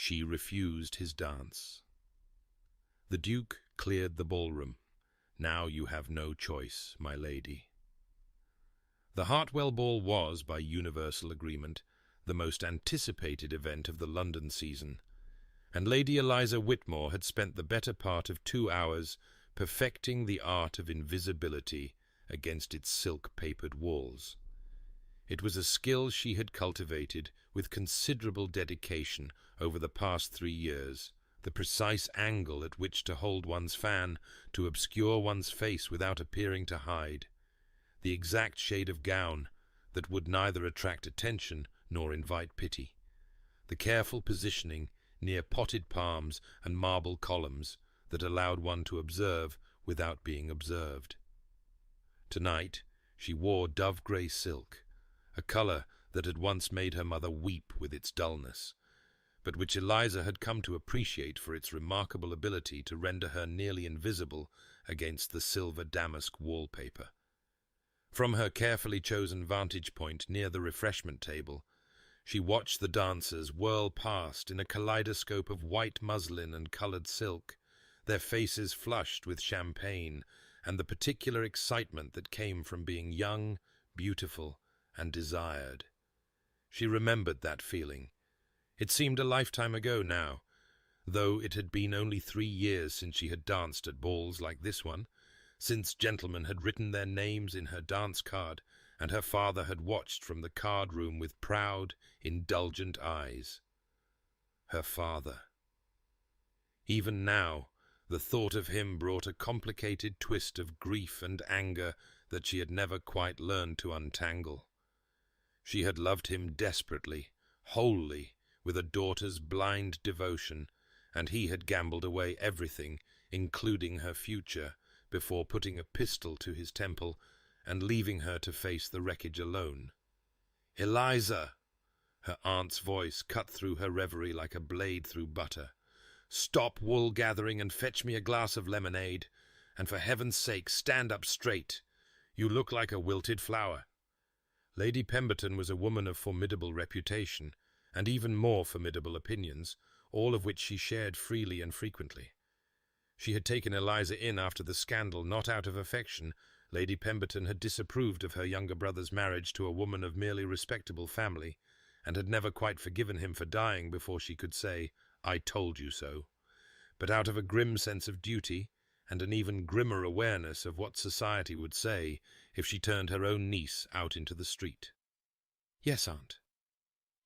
She refused his dance. The Duke cleared the ballroom. "Now you have no choice, my lady." The Hartwell Ball was, by universal agreement, the most anticipated event of the London season, and Lady Eliza Whitmore had spent the better part of 2 hours perfecting the art of invisibility against its silk-papered walls. It was a skill she had cultivated with considerable dedication over the past 3 years, the precise angle at which to hold one's fan to obscure one's face without appearing to hide, the exact shade of gown that would neither attract attention nor invite pity, the careful positioning near potted palms and marble columns that allowed one to observe without being observed. Tonight she wore dove-grey silk, a colour that had once made her mother weep with its dullness, but which Eliza had come to appreciate for its remarkable ability to render her nearly invisible against the silver damask wallpaper. From her carefully chosen vantage point near the refreshment table, she watched the dancers whirl past in a kaleidoscope of white muslin and coloured silk, their faces flushed with champagne and the particular excitement that came from being young, beautiful, and desired. She remembered that feeling. It seemed a lifetime ago now, though it had been only 3 years since she had danced at balls like this one, since gentlemen had written their names in her dance card, and her father had watched from the card-room with proud, indulgent eyes. Her father. Even now, the thought of him brought a complicated twist of grief and anger that she had never quite learned to untangle. She had loved him desperately, wholly, with a daughter's blind devotion, and he had gambled away everything, including her future, before putting a pistol to his temple and leaving her to face the wreckage alone. "Eliza!" Her aunt's voice cut through her reverie like a blade through butter. "Stop wool-gathering and fetch me a glass of lemonade, and for heaven's sake stand up straight. You look like a wilted flower." Lady Pemberton was a woman of formidable reputation, and even more formidable opinions, all of which she shared freely and frequently. She had taken Eliza in after the scandal not out of affection. Lady Pemberton had disapproved of her younger brother's marriage to a woman of merely respectable family, and had never quite forgiven him for dying before she could say, "I told you so," but out of a grim sense of duty, and an even grimmer awareness of what society would say if she turned her own niece out into the street. "Yes, Aunt."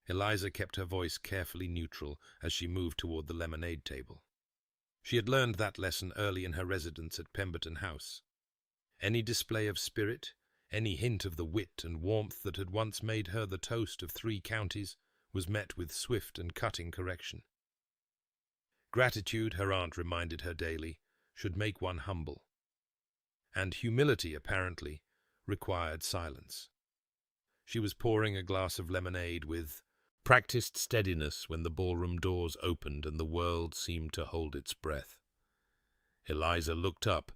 Eliza kept her voice carefully neutral as she moved toward the lemonade table. She had learned that lesson early in her residence at Pemberton House. Any display of spirit, any hint of the wit and warmth that had once made her the toast of 3 counties, was met with swift and cutting correction. Gratitude, her aunt reminded her daily, should make one humble. And humility, apparently, required silence. She was pouring a glass of lemonade with practiced steadiness when the ballroom doors opened and the world seemed to hold its breath. Eliza looked up,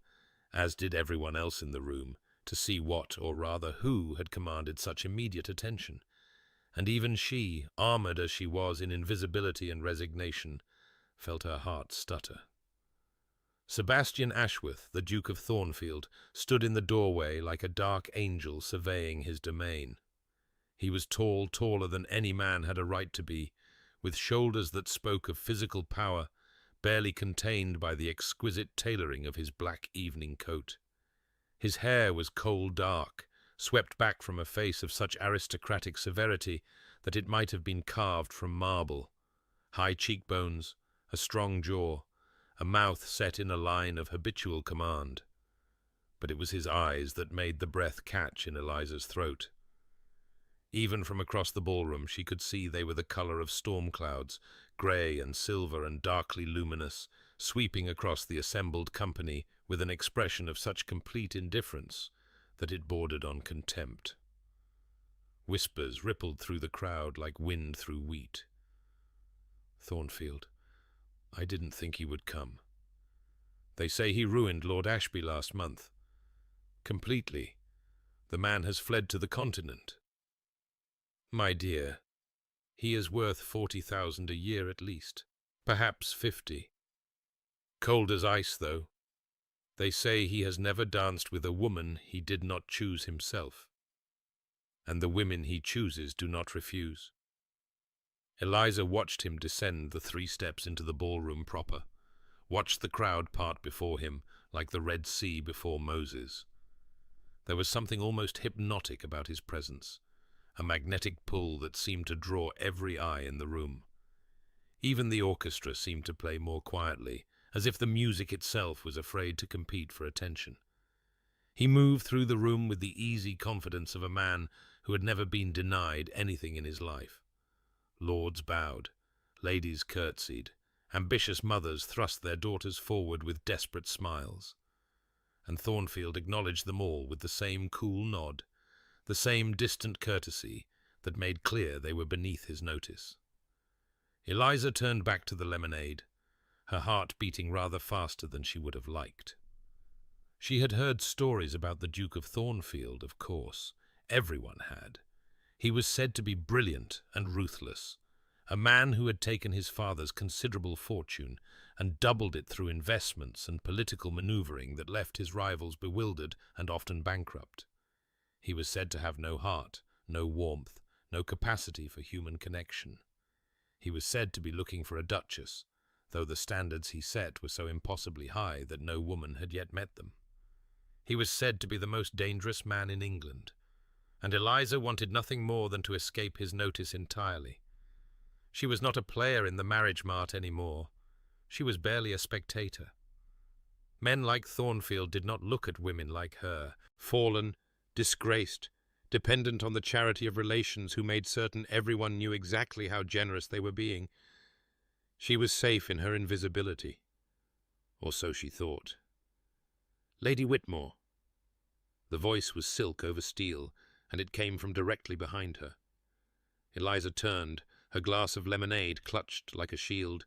as did everyone else in the room, to see what, or rather who, had commanded such immediate attention, and even she, armoured as she was in invisibility and resignation, felt her heart stutter. Sebastian Ashworth, the Duke of Thornfield, stood in the doorway like a dark angel surveying his domain. He was tall, taller than any man had a right to be, with shoulders that spoke of physical power, barely contained by the exquisite tailoring of his black evening coat. His hair was coal dark, swept back from a face of such aristocratic severity that it might have been carved from marble. High cheekbones, a strong jaw, a mouth set in a line of habitual command. But it was his eyes that made the breath catch in Eliza's throat. Even from across the ballroom she could see they were the colour of storm clouds, grey and silver and darkly luminous, sweeping across the assembled company with an expression of such complete indifference that it bordered on contempt. Whispers rippled through the crowd like wind through wheat. "Thornfield, I didn't think he would come. They say he ruined Lord Ashby last month. Completely. The man has fled to the continent." "My dear, he is worth 40,000 a year at least." perhaps 50. Cold as ice, though. They say he has never danced with a woman he did not choose himself, and the women he chooses do not refuse. Eliza watched him descend the 3 steps into the ballroom proper, watched the crowd part before him like the Red Sea before Moses. There was something almost hypnotic about his presence, a magnetic pull that seemed to draw every eye in the room. Even the orchestra seemed to play more quietly, as if the music itself was afraid to compete for attention. He moved through the room with the easy confidence of a man who had never been denied anything in his life. Lords bowed, ladies curtsied, ambitious mothers thrust their daughters forward with desperate smiles, and Thornfield acknowledged them all with the same cool nod, the same distant courtesy that made clear they were beneath his notice. Eliza turned back to the lemonade, her heart beating rather faster than she would have liked. She had heard stories about the Duke of Thornfield, of course. Everyone had. He was said to be brilliant and ruthless, a man who had taken his father's considerable fortune and doubled it through investments and political maneuvering that left his rivals bewildered and often bankrupt. He was said to have no heart, no warmth, no capacity for human connection. He was said to be looking for a duchess, though the standards he set were so impossibly high that no woman had yet met them. He was said to be the most dangerous man in England, and Eliza wanted nothing more than to escape his notice entirely. She was not a player in the marriage mart any more. She was barely a spectator. Men like Thornfield did not look at women like her, fallen, disgraced, dependent on the charity of relations who made certain everyone knew exactly how generous they were being. She was safe in her invisibility, or so she thought. Lady Whitmore. The voice was silk over steel, and it came from directly behind her. Eliza turned, her glass of lemonade clutched like a shield,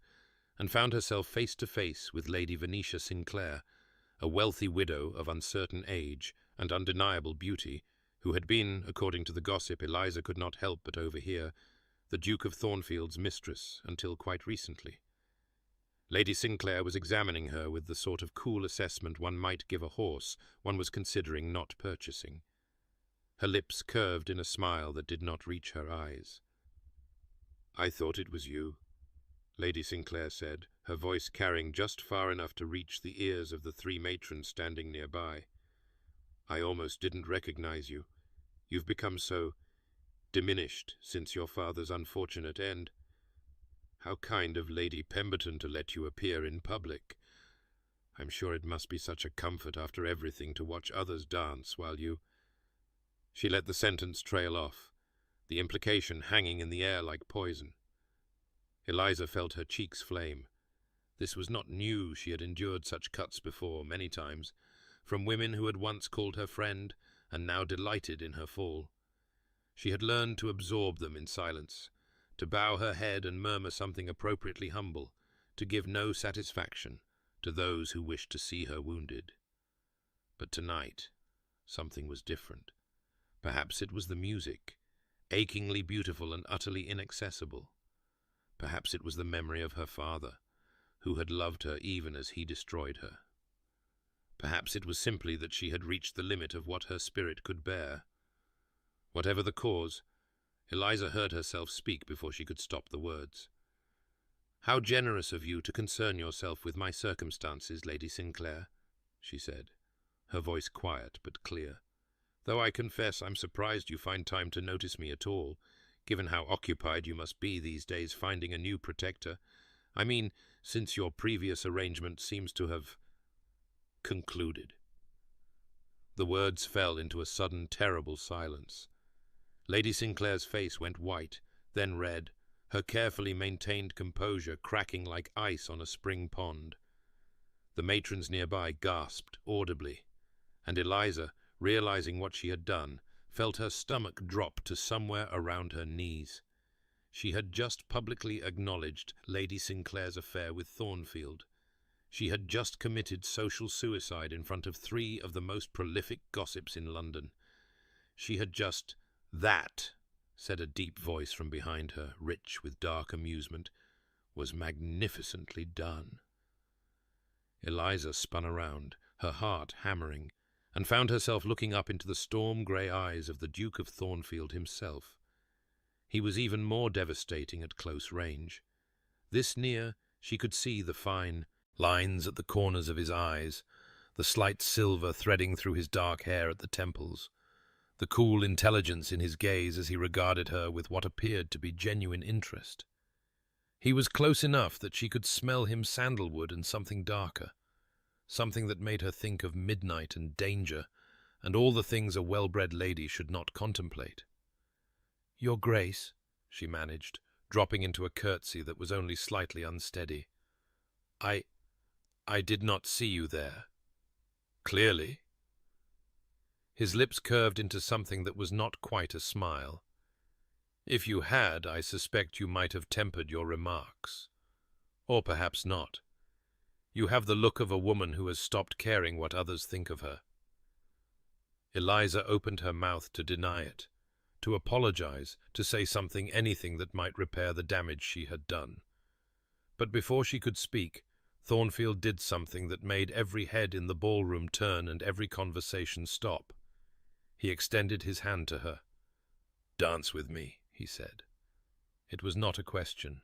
and found herself face to face with Lady Venetia Sinclair, a wealthy widow of uncertain age and undeniable beauty, who had been, according to the gossip Eliza could not help but overhear, the Duke of Thornfield's mistress until quite recently. Lady Sinclair was examining her with the sort of cool assessment one might give a horse one was considering not purchasing. Her lips curved in a smile that did not reach her eyes. "I thought it was you," Lady Sinclair said, her voice carrying just far enough to reach the ears of the 3 matrons standing nearby. "I almost didn't recognize you. You've become so diminished since your father's unfortunate end. How kind of Lady Pemberton to let you appear in public. I'm sure it must be such a comfort after everything to watch others dance while you—" She let the sentence trail off, the implication hanging in the air like poison. Eliza felt her cheeks flame. This was not new. She had endured such cuts before, many times, from women who had once called her friend and now delighted in her fall. She had learned to absorb them in silence, to bow her head and murmur something appropriately humble, to give no satisfaction to those who wished to see her wounded. But tonight, something was different. Perhaps it was the music, achingly beautiful and utterly inaccessible. Perhaps it was the memory of her father, who had loved her even as he destroyed her. Perhaps it was simply that she had reached the limit of what her spirit could bear. Whatever the cause, Eliza heard herself speak before she could stop the words. "How generous of you to concern yourself with my circumstances, Lady Sinclair," she said, her voice quiet but clear. "Though I confess I'm surprised you find time to notice me at all, given how occupied you must be these days finding a new protector. I mean, since your previous arrangement seems to have concluded." The words fell into a sudden, terrible silence. Lady Sinclair's face went white, then red, her carefully maintained composure cracking like ice on a spring pond. The matrons nearby gasped audibly, and Eliza, realizing what she had done, felt her stomach drop to somewhere around her knees. She had just publicly acknowledged Lady Sinclair's affair with Thornfield. She had just committed social suicide in front of 3 of the most prolific gossips in London. She had just— "That," said a deep voice from behind her, rich with dark amusement, was magnificently done. Eliza spun around, her heart hammering, and found herself looking up into the storm-grey eyes of the Duke of Thornfield himself. He was even more devastating at close range. This near, she could see the fine lines at the corners of his eyes, the slight silver threading through his dark hair at the temples, the cool intelligence in his gaze as he regarded her with what appeared to be genuine interest. He was close enough that she could smell him sandalwood and something darker, something that made her think of midnight and danger, and all the things a well-bred lady should not contemplate. "Your Grace," she managed, dropping into a curtsy that was only slightly unsteady. I did not see you there." "Clearly." His lips curved into something that was not quite a smile. "If you had, I suspect you might have tempered your remarks. Or perhaps not. You have the look of a woman who has stopped caring what others think of her." Eliza opened her mouth to deny it, to apologize, to say anything that might repair the damage she had done. But before she could speak, Thornfield did something that made every head in the ballroom turn and every conversation stop. He extended his hand to her. "Dance with me," he said. It was not a question.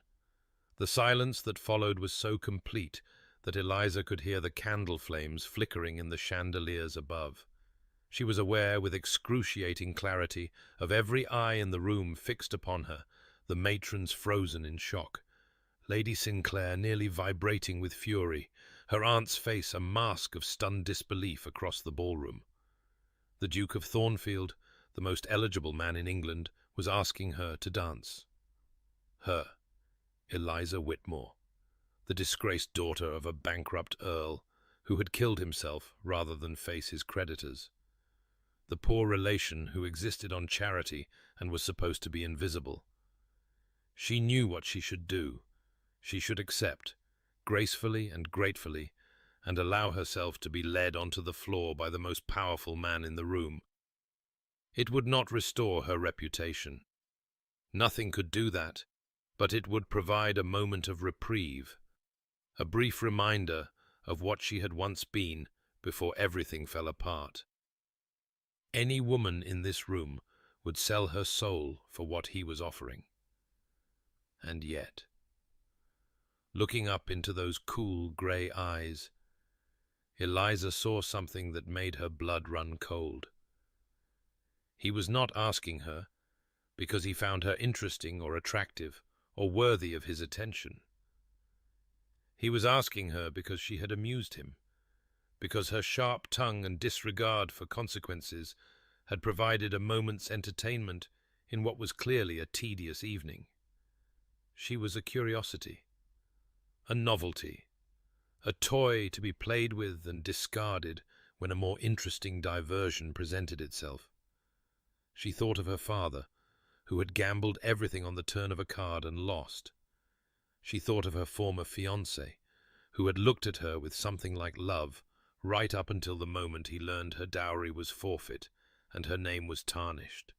The silence that followed was so complete that Eliza could hear the candle flames flickering in the chandeliers above. She was aware with excruciating clarity of every eye in the room fixed upon her, the matrons frozen in shock, Lady Sinclair nearly vibrating with fury, her aunt's face a mask of stunned disbelief across the ballroom. The Duke of Thornfield, the most eligible man in England, was asking her to dance. Her, Eliza Whitmore, the disgraced daughter of a bankrupt earl who had killed himself rather than face his creditors. The poor relation who existed on charity and was supposed to be invisible. She knew what she should do. She should accept, gracefully and gratefully, and allow herself to be led onto the floor by the most powerful man in the room. It would not restore her reputation. Nothing could do that, but it would provide a moment of reprieve, a brief reminder of what she had once been before everything fell apart. Any woman in this room would sell her soul for what he was offering. And yet, looking up into those cool grey eyes, Eliza saw something that made her blood run cold. He was not asking her because he found her interesting or attractive or worthy of his attention. He was asking her because she had amused him, because her sharp tongue and disregard for consequences had provided a moment's entertainment in what was clearly a tedious evening. She was a curiosity, a novelty, a toy to be played with and discarded when a more interesting diversion presented itself. She thought of her father, who had gambled everything on the turn of a card and lost. She thought of her former fiancé, who had looked at her with something like love, right up until the moment he learned her dowry was forfeit and her name was tarnished.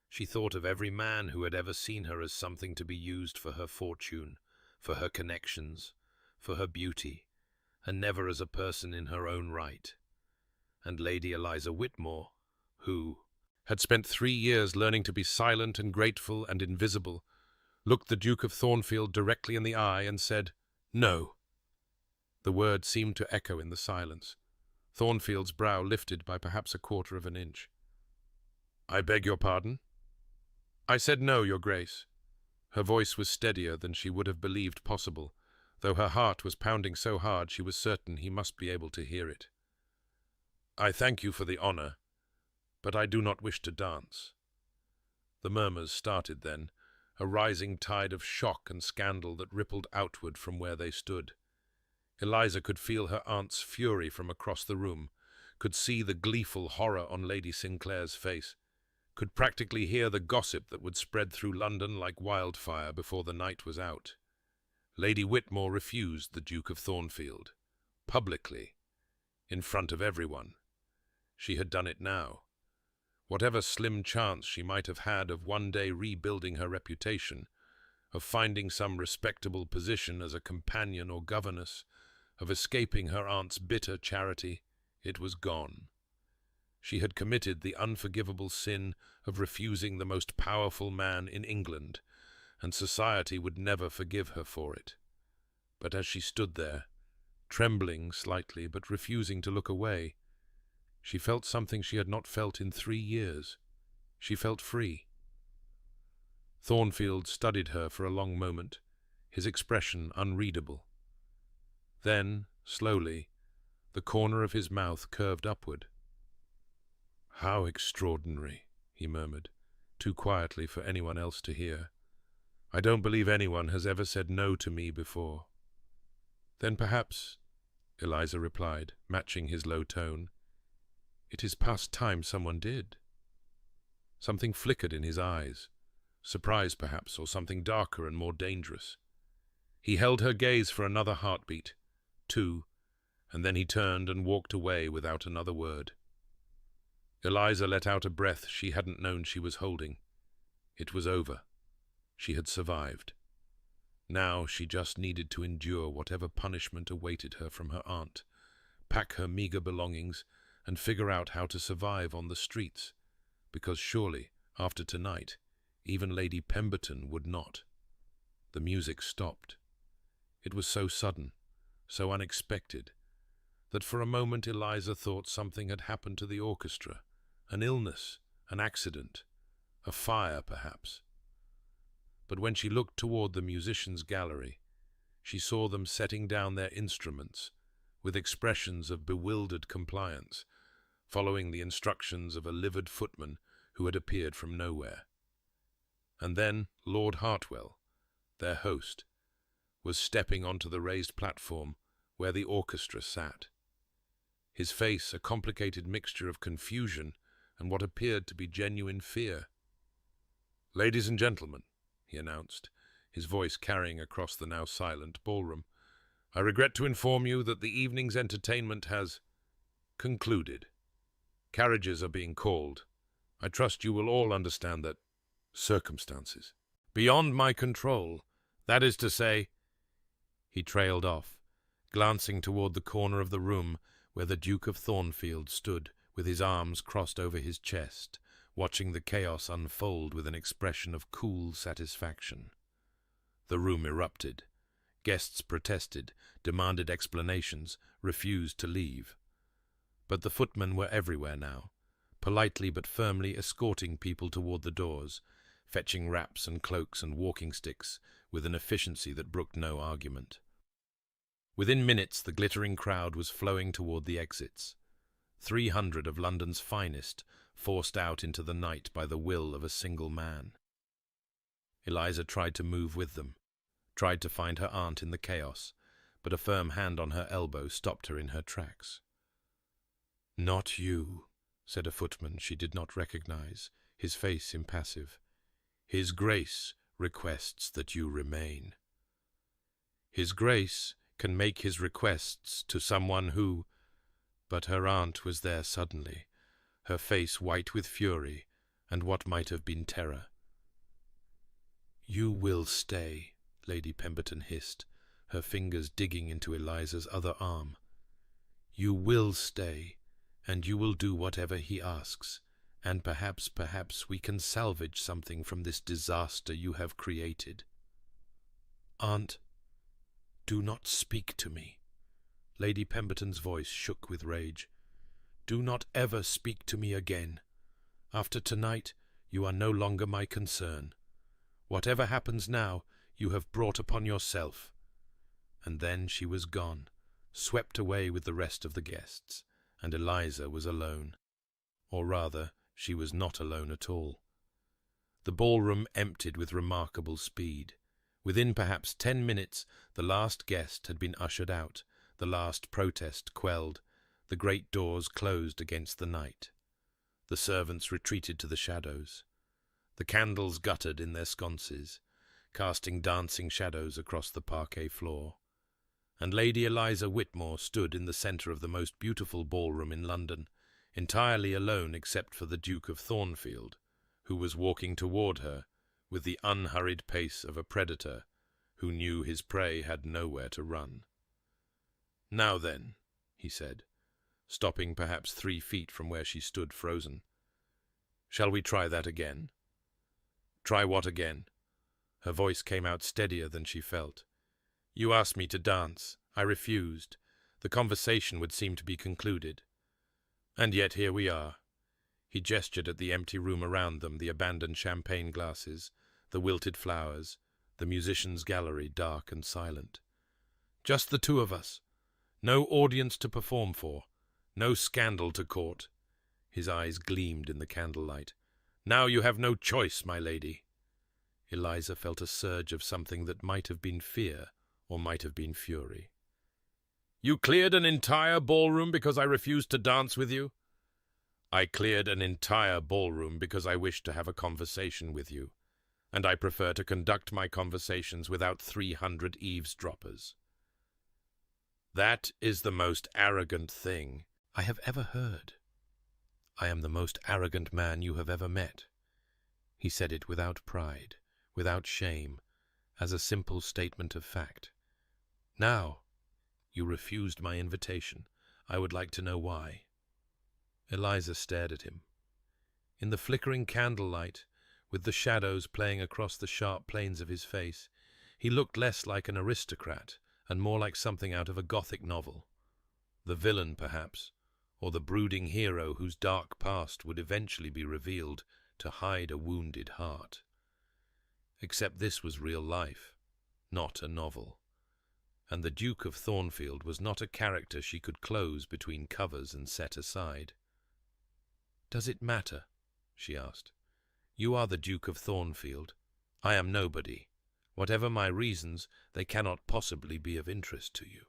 She thought of every man who had ever seen her as something to be used for her fortune, for her connections, for her beauty, and never as a person in her own right. And Lady Eliza Whitmore, who had spent 3 years learning to be silent and grateful and invisible, looked the Duke of Thornfield directly in the eye and said, "No." The word seemed to echo in the silence. Thornfield's brow lifted by perhaps 1/4 of an inch. "I beg your pardon?" "I said no, Your Grace." Her voice was steadier than she would have believed possible, though her heart was pounding so hard she was certain he must be able to hear it. "I thank you for the honor, but I do not wish to dance." The murmurs started then, a rising tide of shock and scandal that rippled outward from where they stood. Eliza could feel her aunt's fury from across the room, could see the gleeful horror on Lady Sinclair's face, could practically hear the gossip that would spread through London like wildfire before the night was out. Lady Whitmore refused the Duke of Thornfield, publicly, in front of everyone. She had done it now. Whatever slim chance she might have had of one day rebuilding her reputation, of finding some respectable position as a companion or governess, of escaping her aunt's bitter charity, it was gone. She had committed the unforgivable sin of refusing the most powerful man in England, and society would never forgive her for it. But as she stood there, trembling slightly but refusing to look away, she felt something she had not felt in 3 years. She felt free. Thornfield studied her for a long moment, his expression unreadable. Then, slowly, the corner of his mouth curved upward. "How extraordinary," he murmured, too quietly for anyone else to hear. "I don't believe anyone has ever said no to me before." "Then perhaps," Eliza replied, matching his low tone, "it is past time someone did." Something flickered in his eyes, surprise perhaps, or something darker and more dangerous. He held her gaze for another heartbeat, 2, and then he turned and walked away without another word. Eliza let out a breath she hadn't known she was holding. It was over. She had survived. Now she just needed to endure whatever punishment awaited her from her aunt, pack her meager belongings, and figure out how to survive on the streets, because surely, after tonight, even Lady Pemberton would not. The music stopped. It was so sudden, so unexpected, that for a moment Eliza thought something had happened to the orchestra, an illness, an accident, a fire perhaps. But when she looked toward the musicians' gallery, she saw them setting down their instruments with expressions of bewildered compliance, following the instructions of a livid footman who had appeared from nowhere. And then Lord Hartwell, their host, was stepping onto the raised platform where the orchestra sat. His face a complicated mixture of confusion and what appeared to be genuine fear. "Ladies and gentlemen," he announced, his voice carrying across the now silent ballroom, "I regret to inform you that the evening's entertainment has concluded. Carriages are being called. I trust you will all understand that circumstances beyond my control, that is to say—" He trailed off, glancing toward the corner of the room where the Duke of Thornfield stood with his arms crossed over his chest, watching the chaos unfold with an expression of cool satisfaction. The room erupted. Guests protested, demanded explanations, refused to leave. But the footmen were everywhere now, politely but firmly escorting people toward the doors, fetching wraps and cloaks and walking sticks with an efficiency that brooked no argument. Within minutes the glittering crowd was flowing toward the exits. 300 of London's finest, forced out into the night by the will of a single man. Eliza tried to move with them, tried to find her aunt in the chaos, but a firm hand on her elbow stopped her in her tracks. "Not you," said a footman she did not recognize, his face impassive. "His Grace requests that you remain." "His Grace can make his requests to someone who—" But her aunt was there suddenly, her face white with fury and what might have been terror. "You will stay," Lady Pemberton hissed, her fingers digging into Eliza's other arm. "You will stay, and you will do whatever he asks, and perhaps we can salvage something from this disaster you have created." "Aunt, do not speak to me." Lady Pemberton's voice shook with rage. "Do not ever speak to me again. After tonight, you are no longer my concern. Whatever happens now, you have brought upon yourself." And then she was gone, swept away with the rest of the guests, and Eliza was alone. Or rather, she was not alone at all. The ballroom emptied with remarkable speed. Within perhaps 10 minutes, the last guest had been ushered out, the last protest quelled, the great doors closed against the night. The servants retreated to the shadows. The candles guttered in their sconces, casting dancing shadows across the parquet floor. And Lady Eliza Whitmore stood in the centre of the most beautiful ballroom in London, entirely alone except for the Duke of Thornfield, who was walking toward her with the unhurried pace of a predator who knew his prey had nowhere to run. "Now then," he said, stopping perhaps 3 feet from where she stood frozen. "Shall we try that again?" "Try what again?" Her voice came out steadier than she felt. "You asked me to dance. I refused. The conversation would seem to be concluded. And yet here we are." He gestured at the empty room around them, the abandoned champagne glasses, the wilted flowers, the musicians' gallery dark and silent. "Just the two of us. No audience to perform for. No scandal to court." His eyes gleamed in the candlelight. "Now you have no choice, my lady." Eliza felt a surge of something that might have been fear or might have been fury. "You cleared an entire ballroom because I refused to dance with you?" "I cleared an entire ballroom because I wished to have a conversation with you, and I prefer to conduct my conversations without 300 eavesdroppers." "That is the most arrogant thing I have ever heard." "I am the most arrogant man you have ever met." He said it without pride, without shame, as a simple statement of fact. "Now, you refused my invitation. I would like to know why." Eliza stared at him. In the flickering candlelight, with the shadows playing across the sharp planes of his face, he looked less like an aristocrat and more like something out of a Gothic novel. The villain, perhaps, or the brooding hero whose dark past would eventually be revealed to hide a wounded heart. Except this was real life, not a novel. And the Duke of Thornfield was not a character she could close between covers and set aside. "Does it matter?" she asked. "You are the Duke of Thornfield. I am nobody. Whatever my reasons, they cannot possibly be of interest to you."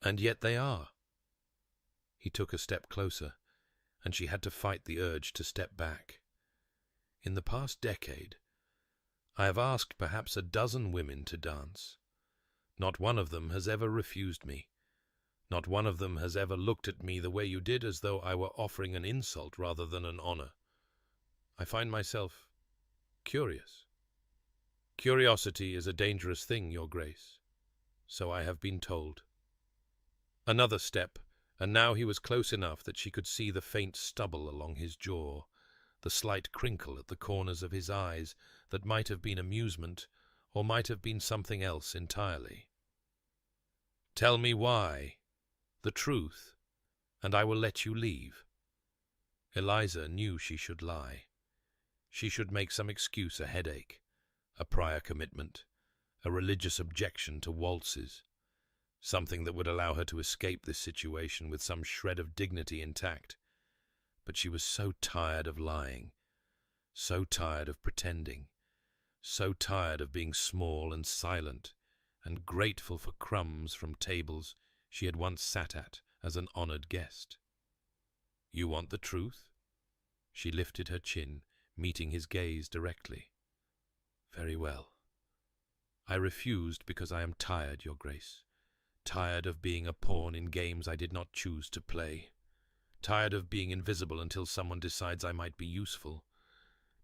"And yet they are." He took a step closer, and she had to fight the urge to step back. "In the past decade, I have asked perhaps a dozen women to dance. Not one of them has ever refused me. Not one of them has ever looked at me the way you did, as though I were offering an insult rather than an honor. I find myself curious. Curiosity is a dangerous thing, Your Grace. So I have been told." Another step, and now he was close enough that she could see the faint stubble along his jaw, the slight crinkle at the corners of his eyes that might have been amusement or might have been something else entirely. "Tell me why. The truth, and I will let you leave." Eliza knew she should lie. She should make some excuse, a headache, a prior commitment, a religious objection to waltzes, something that would allow her to escape this situation with some shred of dignity intact. But she was so tired of lying, so tired of pretending, so tired of being small and silent and grateful for crumbs from tables she had once sat at as an honored guest. "You want the truth?" She lifted her chin, meeting his gaze directly. "Very well. I refused because I am tired, Your Grace. Tired of being a pawn in games I did not choose to play. Tired of being invisible until someone decides I might be useful.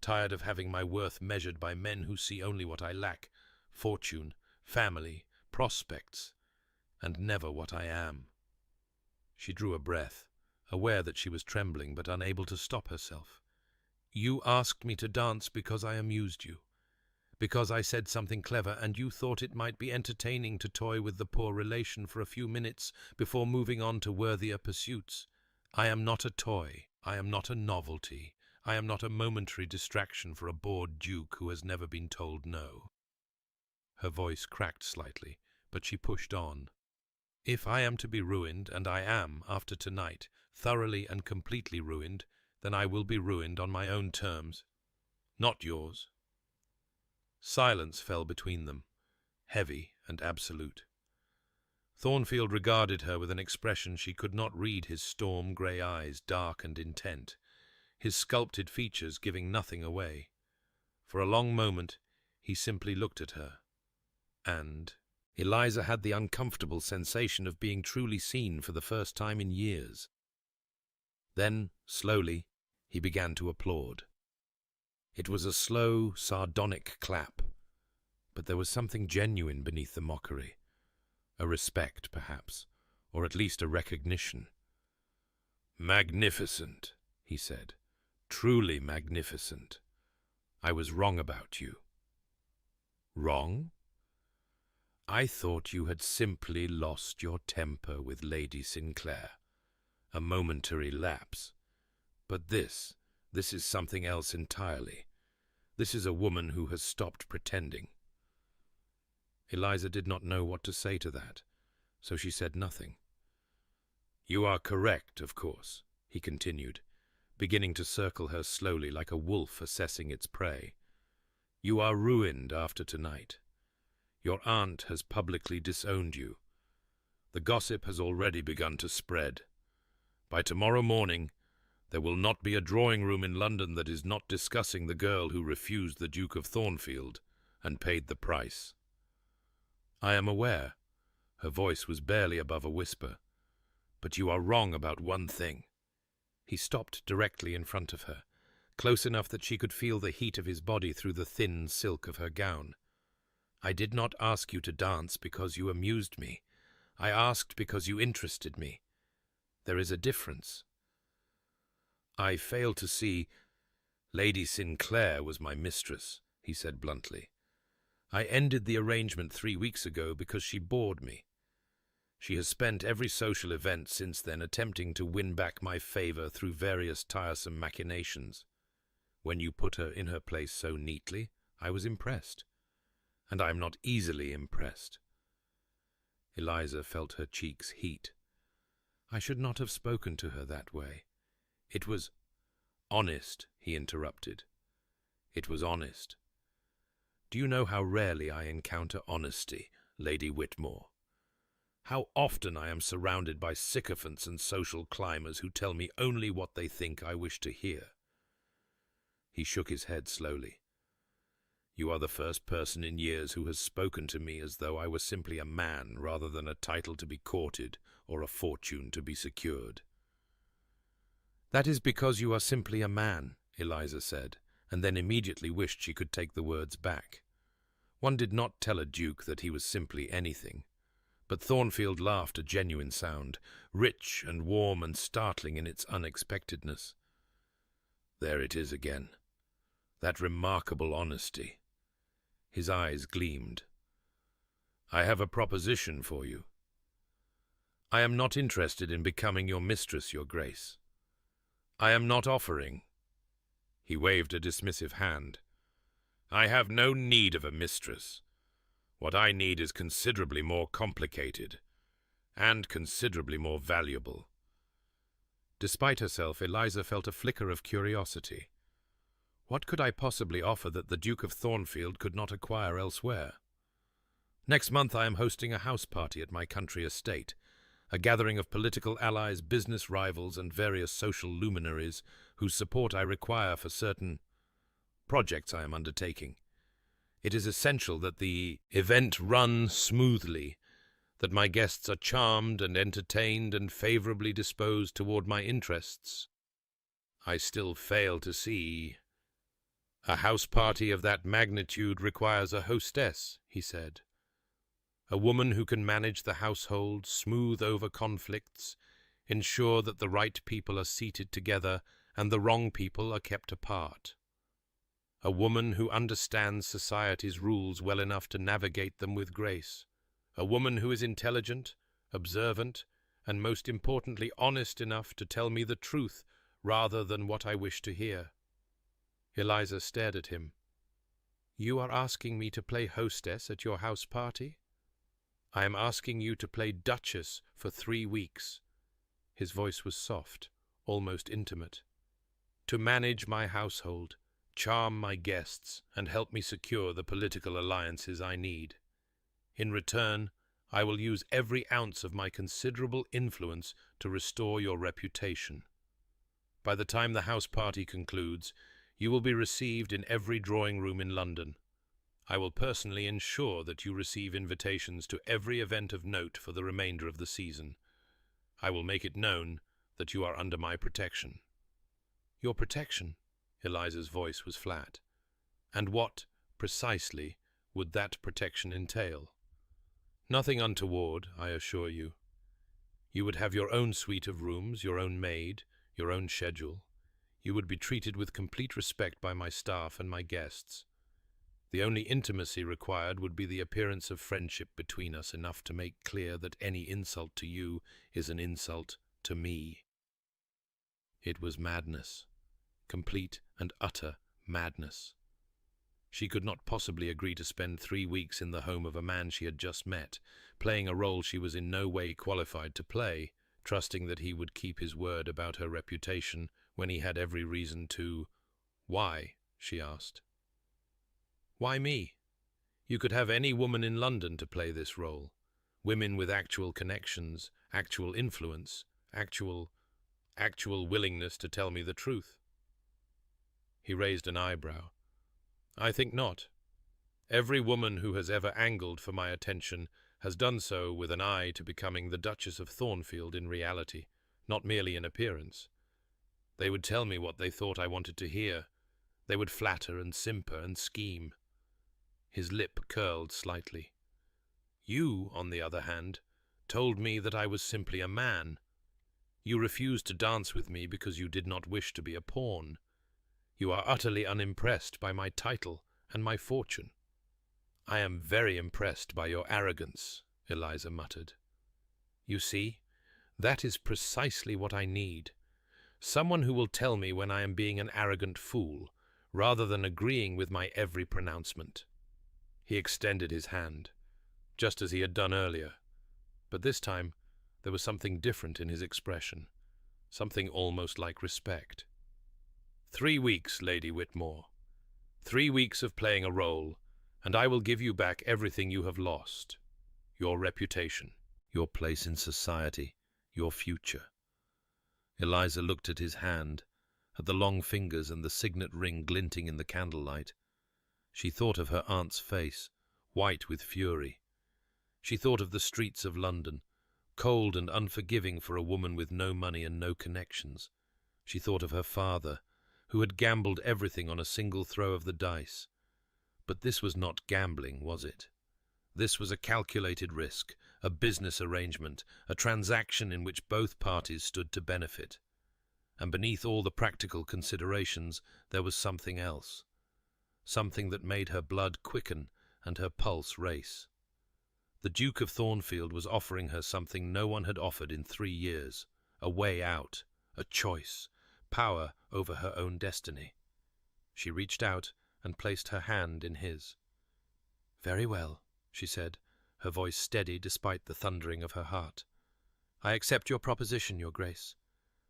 Tired of having my worth measured by men who see only what I lack: fortune, family, prospects, and never what I am." She drew a breath, aware that she was trembling but unable to stop herself. "You asked me to dance because I amused you, because I said something clever and you thought it might be entertaining to toy with the poor relation for a few minutes before moving on to worthier pursuits. I am not a toy. I am not a novelty. I am not a momentary distraction for a bored duke who has never been told no." Her voice cracked slightly, but she pushed on. "If I am to be ruined, and I am, after tonight, thoroughly and completely ruined, then I will be ruined on my own terms, not yours." Silence fell between them, heavy and absolute. Thornfield regarded her with an expression she could not read, his storm-grey eyes dark and intent, his sculpted features giving nothing away. For a long moment he simply looked at her, and Eliza had the uncomfortable sensation of being truly seen for the first time in years. Then, slowly, he began to applaud. It was a slow, sardonic clap, but there was something genuine beneath the mockery. A respect, perhaps, or at least a recognition. "Magnificent," he said. "Truly magnificent. I was wrong about you." "Wrong?" "I thought you had simply lost your temper with Lady Sinclair. A momentary lapse. But this is something else entirely. This is a woman who has stopped pretending." Eliza did not know what to say to that, so she said nothing. "You are correct, of course," he continued, beginning to circle her slowly like a wolf assessing its prey. "You are ruined after tonight. Your aunt has publicly disowned you. The gossip has already begun to spread. By tomorrow morning, there will not be a drawing-room in London that is not discussing the girl who refused the Duke of Thornfield and paid the price." "I am aware." Her voice was barely above a whisper. "But you are wrong about one thing." He stopped directly in front of her, close enough that she could feel the heat of his body through the thin silk of her gown. "I did not ask you to dance because you amused me. I asked because you interested me. There is a difference." "I fail to see—" "Lady Sinclair was my mistress," he said bluntly. "I ended the arrangement 3 weeks ago because she bored me. She has spent every social event since then attempting to win back my favor through various tiresome machinations. When you put her in her place so neatly, I was impressed. And I am not easily impressed." Eliza felt her cheeks heat. "I should not have spoken to her that way. It was—" "Honest," he interrupted. "It was honest. Do you know how rarely I encounter honesty, Lady Whitmore? How often I am surrounded by sycophants and social climbers who tell me only what they think I wish to hear." He shook his head slowly. "You are the first person in years who has spoken to me as though I were simply a man rather than a title to be courted or a fortune to be secured." "That is because you are simply a man," Eliza said, and then immediately wished she could take the words back. One did not tell a duke that he was simply anything. But Thornfield laughed a genuine sound, rich and warm and startling in its unexpectedness. "There it is again. That remarkable honesty." His eyes gleamed. "I have a proposition for you." "I am not interested in becoming your mistress, Your Grace. I am not offering—" He waved a dismissive hand. "I have no need of a mistress. What I need is considerably more complicated, and considerably more valuable." Despite herself, Eliza felt a flicker of curiosity. What could I possibly offer that the Duke of Thornfield could not acquire elsewhere? "Next month I am hosting a house party at my country estate, a gathering of political allies, business rivals, and various social luminaries whose support I require for certain projects I am undertaking. It is essential that the event run smoothly, that my guests are charmed and entertained and favorably disposed toward my interests. I still fail to see—" "A house party of that magnitude requires a hostess," he said. "A woman who can manage the household, smooth over conflicts, ensure that the right people are seated together and the wrong people are kept apart. A woman who understands society's rules well enough to navigate them with grace. A woman who is intelligent, observant, and most importantly honest enough to tell me the truth rather than what I wish to hear." Eliza stared at him. "You are asking me to play hostess at your house party?" "I am asking you to play duchess for 3 weeks." His voice was soft, almost intimate. "To manage my household, charm my guests, and help me secure the political alliances I need. In return, I will use every ounce of my considerable influence to restore your reputation. By the time the house party concludes, you will be received in every drawing-room in London. I will personally ensure that you receive invitations to every event of note for the remainder of the season. I will make it known that you are under my protection." "Your protection?" Eliza's voice was flat. And what, precisely, would that protection entail? Nothing untoward, I assure you. You would have your own suite of rooms, your own maid, your own schedule. You would be treated with complete respect by my staff and my guests. The only intimacy required would be the appearance of friendship between us, enough to make clear that any insult to you is an insult to me. It was madness, complete and utter madness. She could not possibly agree to spend 3 weeks in the home of a man she had just met, playing a role she was in no way qualified to play, trusting that he would keep his word about her reputation when he had every reason to. Why? She asked. Why me? You could have any woman in London to play this role. Women with actual connections, actual influence, actual willingness to tell me the truth. He raised an eyebrow. I think not. Every woman who has ever angled for my attention has done so with an eye to becoming the Duchess of Thornfield in reality, not merely in appearance. They would tell me what they thought I wanted to hear. They would flatter and simper and scheme. His lip curled slightly. You, on the other hand, told me that I was simply a man. You refused to dance with me because you did not wish to be a pawn. You are utterly unimpressed by my title and my fortune. I am very impressed by your arrogance, Eliza muttered. You see, that is precisely what I need. Someone who will tell me when I am being an arrogant fool, rather than agreeing with my every pronouncement. He extended his hand, just as he had done earlier, but this time there was something different in his expression, something almost like respect. 3 weeks, Lady Whitmore. 3 weeks of playing a role, and I will give you back everything you have lost. Your reputation, your place in society, your future. Eliza looked at his hand, at the long fingers and the signet ring glinting in the candlelight. She thought of her aunt's face, white with fury. She thought of the streets of London, cold and unforgiving for a woman with no money and no connections. She thought of her father, who had gambled everything on a single throw of the dice. But this was not gambling, was it? This was a calculated risk, a business arrangement, a transaction in which both parties stood to benefit. And beneath all the practical considerations, there was something else. Something that made her blood quicken and her pulse race. The Duke of Thornfield was offering her something no one had offered in 3 years, a way out, a choice, power over her own destiny. She reached out and placed her hand in his. "Very well," she said, her voice steady despite the thundering of her heart. "I accept your proposition, Your Grace,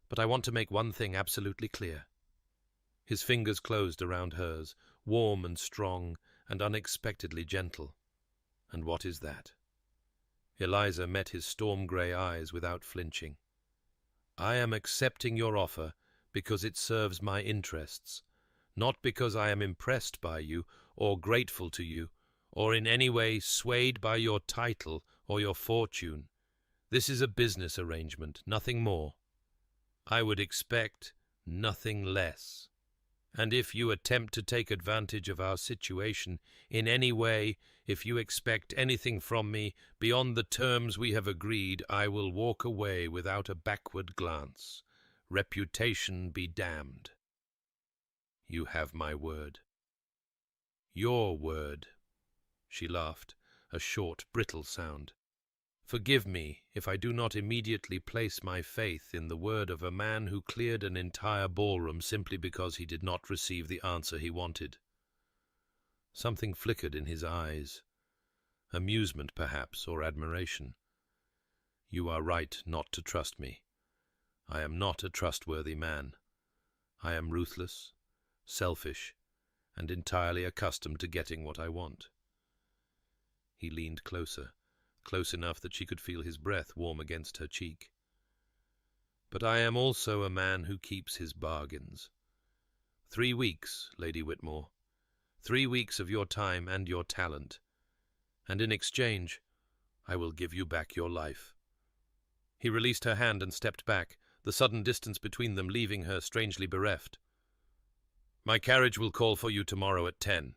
but I want to make one thing absolutely clear." His fingers closed around hers, warm and strong and unexpectedly gentle. "And what is that?" Eliza met his storm-grey eyes without flinching. "I am accepting your offer because it serves my interests, not because I am impressed by you or grateful to you, or in any way swayed by your title or your fortune. This is a business arrangement, nothing more. I would expect nothing less. And if you attempt to take advantage of our situation in any way, if you expect anything from me beyond the terms we have agreed, I will walk away without a backward glance. Reputation be damned. You have my word." "Your word." She laughed, a short, brittle sound. "Forgive me if I do not immediately place my faith in the word of a man who cleared an entire ballroom simply because he did not receive the answer he wanted." Something flickered in his eyes. Amusement, perhaps, or admiration. "You are right not to trust me. I am not a trustworthy man. I am ruthless, selfish, and entirely accustomed to getting what I want." He leaned closer, close enough that she could feel his breath warm against her cheek. "But I am also a man who keeps his bargains. 3 weeks, Lady Whitmore. 3 weeks of your time and your talent. And in exchange, I will give you back your life." He released her hand and stepped back, the sudden distance between them leaving her strangely bereft. "My carriage will call for you tomorrow at 10,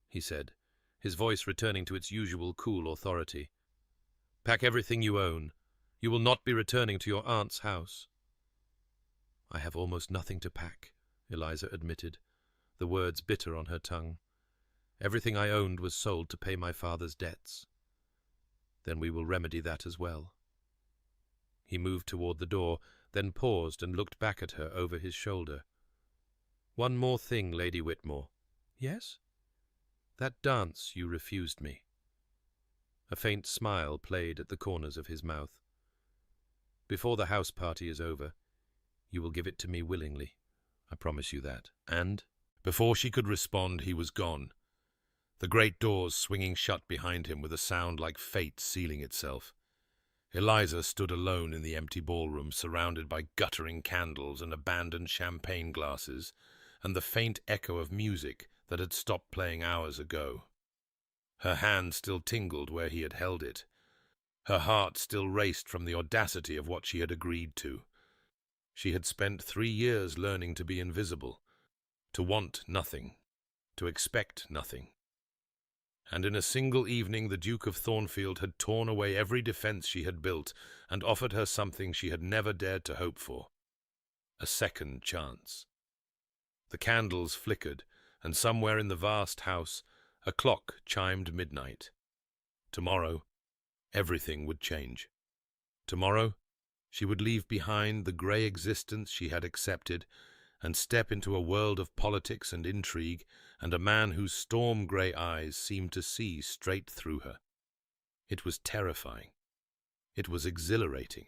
he said, his voice returning to its usual cool authority. "Pack everything you own. You will not be returning to your aunt's house." "I have almost nothing to pack," Eliza admitted, the words bitter on her tongue. "Everything I owned was sold to pay my father's debts." "Then we will remedy that as well." He moved toward the door, then paused and looked back at her over his shoulder. "One more thing, Lady Whitmore." "Yes?" "That dance you refused me." A faint smile played at the corners of his mouth. "Before the house party is over, you will give it to me willingly. I promise you that." And, before she could respond, he was gone, the great doors swinging shut behind him with a sound like fate sealing itself. Eliza stood alone in the empty ballroom, surrounded by guttering candles and abandoned champagne glasses, and the faint echo of music that had stopped playing hours ago. Her hand still tingled where he had held it. Her heart still raced from the audacity of what she had agreed to. She had spent 3 years learning to be invisible, to want nothing, to expect nothing. And in a single evening the Duke of Thornfield had torn away every defense she had built and offered her something she had never dared to hope for: a second chance. The candles flickered, and somewhere in the vast house a clock chimed midnight. Tomorrow, everything would change. Tomorrow, she would leave behind the grey existence she had accepted and step into a world of politics and intrigue and a man whose storm-grey eyes seemed to see straight through her. It was terrifying. It was exhilarating.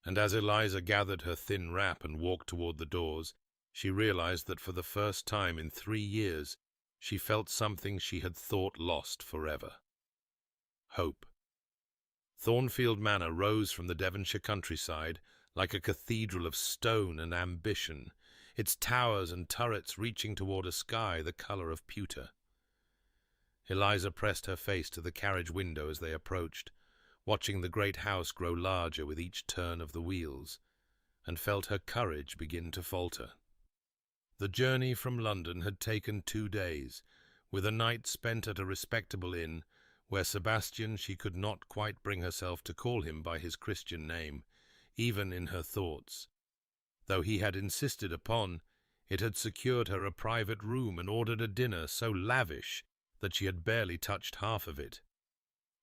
And as Eliza gathered her thin wrap and walked toward the doors, she realized that for the first time in 3 years she felt something she had thought lost forever: hope. Thornfield Manor rose from the Devonshire countryside like a cathedral of stone and ambition, its towers and turrets reaching toward a sky the color of pewter. Eliza pressed her face to the carriage window as they approached, watching the great house grow larger with each turn of the wheels, and felt her courage begin to falter. The journey from London had taken 2 days, with a night spent at a respectable inn, where Sebastian she could not quite bring herself to call him by his Christian name, even in her thoughts. Though he had insisted upon, it had secured her a private room and ordered a dinner so lavish that she had barely touched half of it.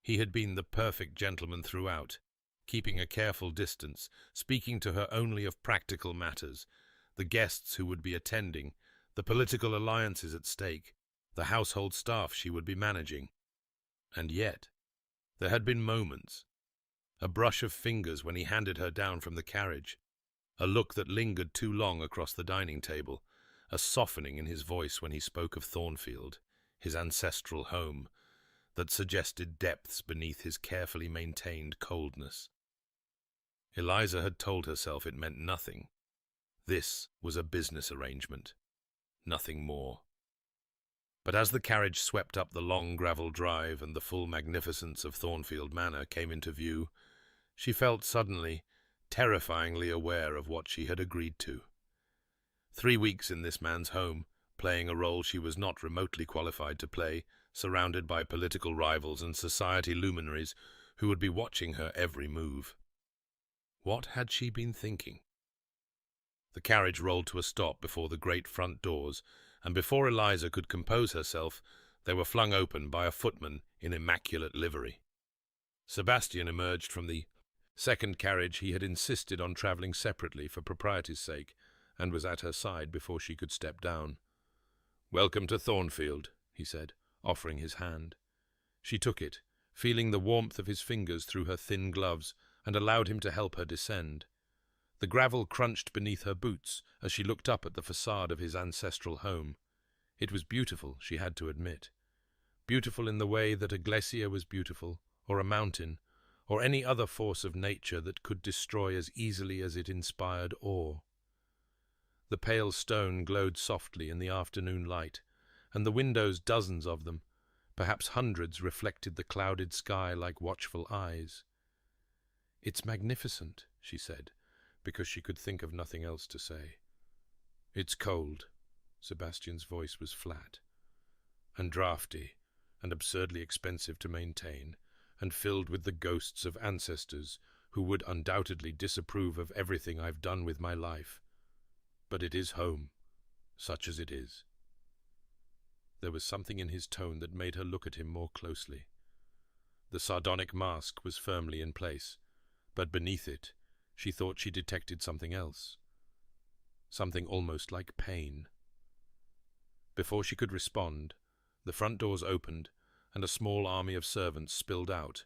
He had been the perfect gentleman throughout, keeping a careful distance, speaking to her only of practical matters, the guests who would be attending, the political alliances at stake, the household staff she would be managing. And yet, there had been moments: a brush of fingers when he handed her down from the carriage, a look that lingered too long across the dining table, a softening in his voice when he spoke of Thornfield, his ancestral home, that suggested depths beneath his carefully maintained coldness. Eliza had told herself it meant nothing. This was a business arrangement, nothing more. But as the carriage swept up the long gravel drive and the full magnificence of Thornfield Manor came into view, she felt suddenly, terrifyingly aware of what she had agreed to. 3 weeks in this man's home, playing a role she was not remotely qualified to play, surrounded by political rivals and society luminaries who would be watching her every move. What had she been thinking? The carriage rolled to a stop before the great front doors, and before Eliza could compose herself, they were flung open by a footman in immaculate livery. Sebastian emerged from the second carriage. He had insisted on travelling separately for propriety's sake, and was at her side before she could step down. "Welcome to Thornfield," he said, offering his hand. She took it, feeling the warmth of his fingers through her thin gloves, and allowed him to help her descend. The gravel crunched beneath her boots as she looked up at the facade of his ancestral home. It was beautiful, she had to admit. Beautiful in the way that a glacier was beautiful, or a mountain, or any other force of nature that could destroy as easily as it inspired awe. The pale stone glowed softly in the afternoon light, and the windows, dozens of them, perhaps hundreds, reflected the clouded sky like watchful eyes. "It's magnificent," she said, because she could think of nothing else to say. "It's cold," Sebastian's voice was flat and drafty and absurdly expensive to maintain, and filled with the ghosts of ancestors who would undoubtedly disapprove of everything I've done with my life. But it is home, such as it is. There was something in his tone that made her look at him more closely. The sardonic mask was firmly in place, but beneath it she thought she detected something else. Something almost like pain. Before she could respond, the front doors opened and a small army of servants spilled out,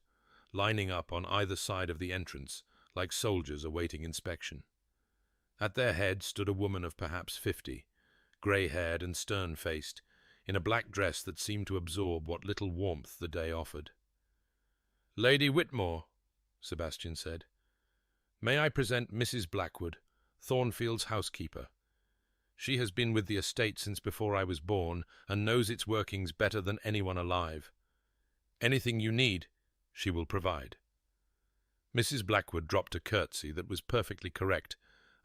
lining up on either side of the entrance like soldiers awaiting inspection. At their head stood a woman of perhaps 50, grey-haired and stern-faced, in a black dress that seemed to absorb what little warmth the day offered. "Lady Whitmore," Sebastian said. "May I present Mrs. Blackwood, Thornfield's housekeeper. She has been with the estate since before I was born and knows its workings better than anyone alive. Anything you need, she will provide." Mrs. Blackwood dropped a curtsy that was perfectly correct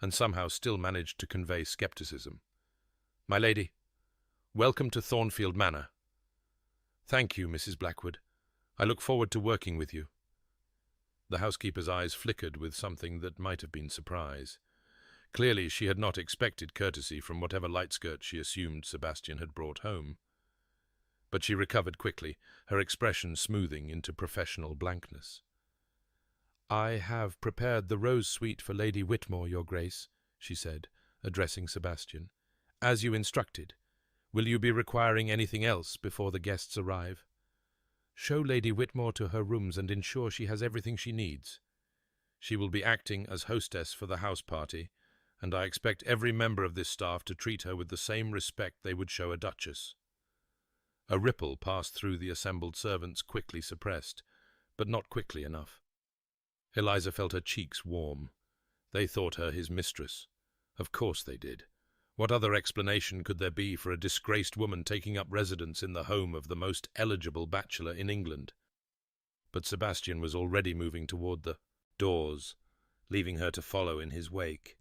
and somehow still managed to convey skepticism. "My lady, welcome to Thornfield Manor." "Thank you, Mrs. Blackwood. I look forward to working with you." The housekeeper's eyes flickered with something that might have been surprise. Clearly she had not expected courtesy from whatever light skirt she assumed Sebastian had brought home. But she recovered quickly, her expression smoothing into professional blankness. "I have prepared the rose suite for Lady Whitmore, Your Grace," she said, addressing Sebastian, "as you instructed. Will you be requiring anything else before the guests arrive? Show Lady Whitmore to her rooms and ensure she has everything she needs. She will be acting as hostess for the house party, and I expect every member of this staff to treat her with the same respect they would show a duchess." A ripple passed through the assembled servants, quickly suppressed, but not quickly enough. Eliza felt her cheeks warm. They thought her his mistress. Of course they did. What other explanation could there be for a disgraced woman taking up residence in the home of the most eligible bachelor in England? But Sebastian was already moving toward the doors, leaving her to follow in his wake,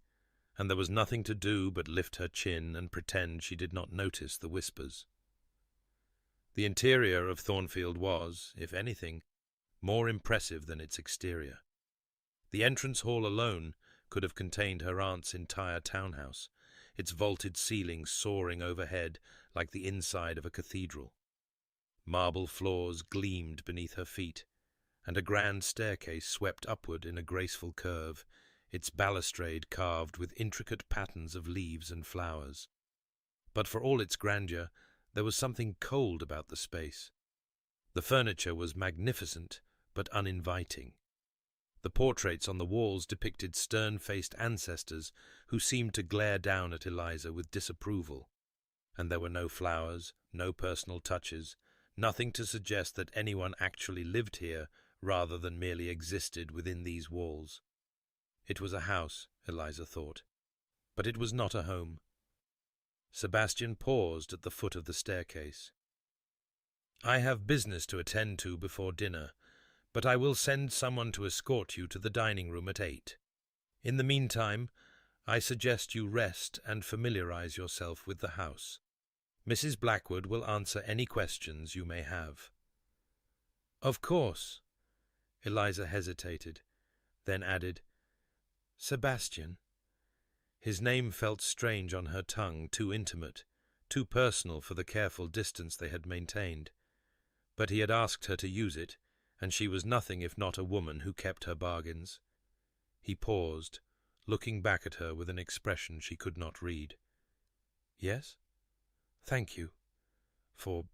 and there was nothing to do but lift her chin and pretend she did not notice the whispers. The interior of Thornfield was, if anything, more impressive than its exterior. The entrance hall alone could have contained her aunt's entire townhouse, its vaulted ceilings soaring overhead like the inside of a cathedral. Marble floors gleamed beneath her feet, and a grand staircase swept upward in a graceful curve, its balustrade carved with intricate patterns of leaves and flowers. But for all its grandeur, there was something cold about the space. The furniture was magnificent, but uninviting. The portraits on the walls depicted stern-faced ancestors who seemed to glare down at Eliza with disapproval. And there were no flowers, no personal touches, nothing to suggest that anyone actually lived here rather than merely existed within these walls. It was a house, Eliza thought, but it was not a home. Sebastian paused at the foot of the staircase. "I have business to attend to before dinner, but I will send someone to escort you to the dining room at 8. In the meantime, I suggest you rest and familiarize yourself with the house. Mrs. Blackwood will answer any questions you may have." "Of course." Eliza hesitated, then added, "Sebastian." His name felt strange on her tongue, too intimate, too personal for the careful distance they had maintained. But he had asked her to use it, and she was nothing if not a woman who kept her bargains. He paused, looking back at her with an expression she could not read. "Yes? Thank you for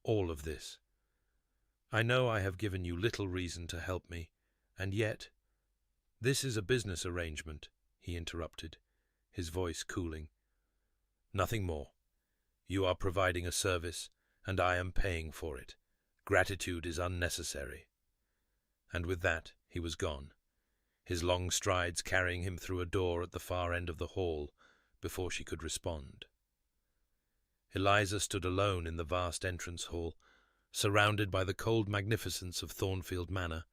all of this. I know I have given you little reason to help me, and yet—" "This is a business arrangement," he interrupted, his voice cooling. "Nothing more. You are providing a service, and I am paying for it. Gratitude is unnecessary." And with that he was gone, his long strides carrying him through a door at the far end of the hall before she could respond. Eliza stood alone in the vast entrance hall, surrounded by the cold magnificence of Thornfield Manor,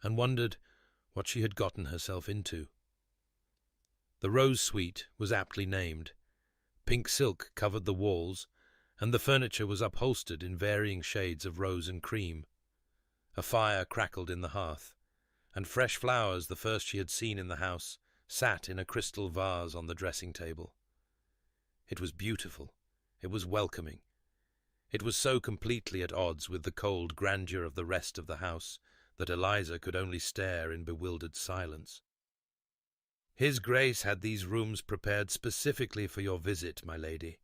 and wondered what she had gotten herself into. The Rose Suite was aptly named, Pink silk covered the walls, and the furniture was upholstered in varying shades of rose and cream. A fire crackled in the hearth, and fresh flowers, the first she had seen in the house, sat in a crystal vase on the dressing table. It was beautiful. It was welcoming. It was so completely at odds with the cold grandeur of the rest of the house that Eliza could only stare in bewildered silence. "His Grace had these rooms prepared specifically for your visit, my lady,"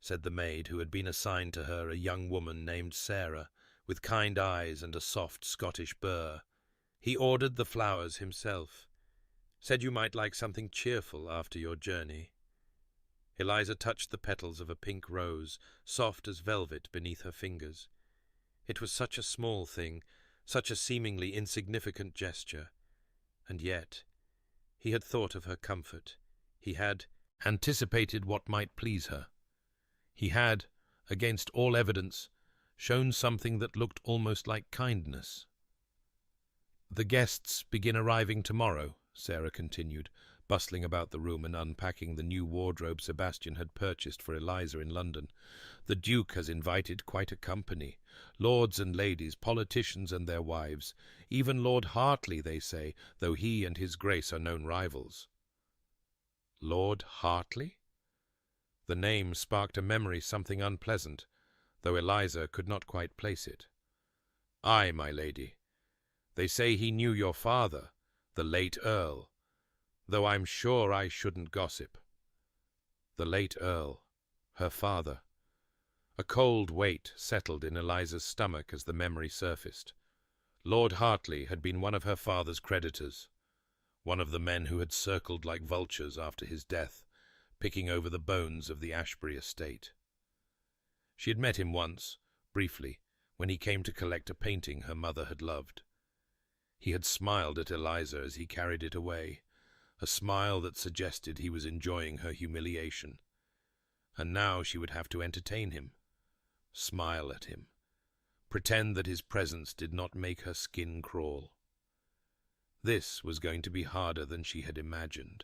said the maid who had been assigned to her, a young woman named Sarah, with kind eyes and a soft Scottish burr. "He ordered the flowers himself. Said you might like something cheerful after your journey." Eliza touched the petals of a pink rose, soft as velvet, beneath her fingers. It was such a small thing, such a seemingly insignificant gesture. And yet, he had thought of her comfort. He had anticipated what might please her. He had, against all evidence, shown something that looked almost like kindness. "The guests begin arriving tomorrow," Sarah continued, bustling about the room and unpacking the new wardrobe Sebastian had purchased for Eliza in London. "The Duke has invited quite a company. Lords and ladies, politicians and their wives. Even Lord Hartley, they say, though he and his Grace are known rivals." Lord Hartley? The name sparked a memory something unpleasant, though Eliza could not quite place it. "Aye, my lady. They say he knew your father, the late Earl, though I'm sure I shouldn't gossip." The late Earl, her father. A cold weight settled in Eliza's stomach as the memory surfaced. Lord Hartley had been one of her father's creditors, one of the men who had circled like vultures after his death, picking over the bones of the Ashbury estate. She had met him once, briefly, when he came to collect a painting her mother had loved. He had smiled at Eliza as he carried it away, a smile that suggested he was enjoying her humiliation. And now she would have to entertain him, smile at him, pretend that his presence did not make her skin crawl. This was going to be harder than she had imagined.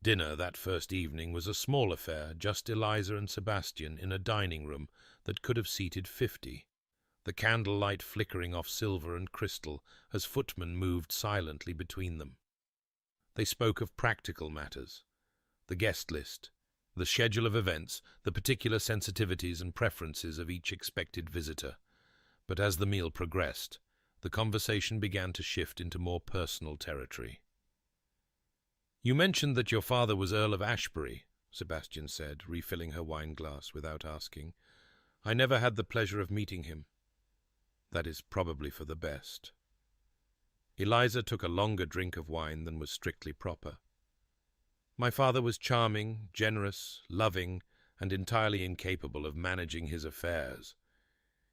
Dinner that first evening was a small affair, just Eliza and Sebastian in a dining room that could have seated 50, the candlelight flickering off silver and crystal as footmen moved silently between them. They spoke of practical matters, the guest list, the schedule of events, the particular sensitivities and preferences of each expected visitor. But as the meal progressed, the conversation began to shift into more personal territory. "You mentioned that your father was Earl of Ashbury," Sebastian said, refilling her wine glass without asking. "I never had the pleasure of meeting him." "That is probably for the best." Eliza took a longer drink of wine than was strictly proper. "My father was charming, generous, loving, and entirely incapable of managing his affairs.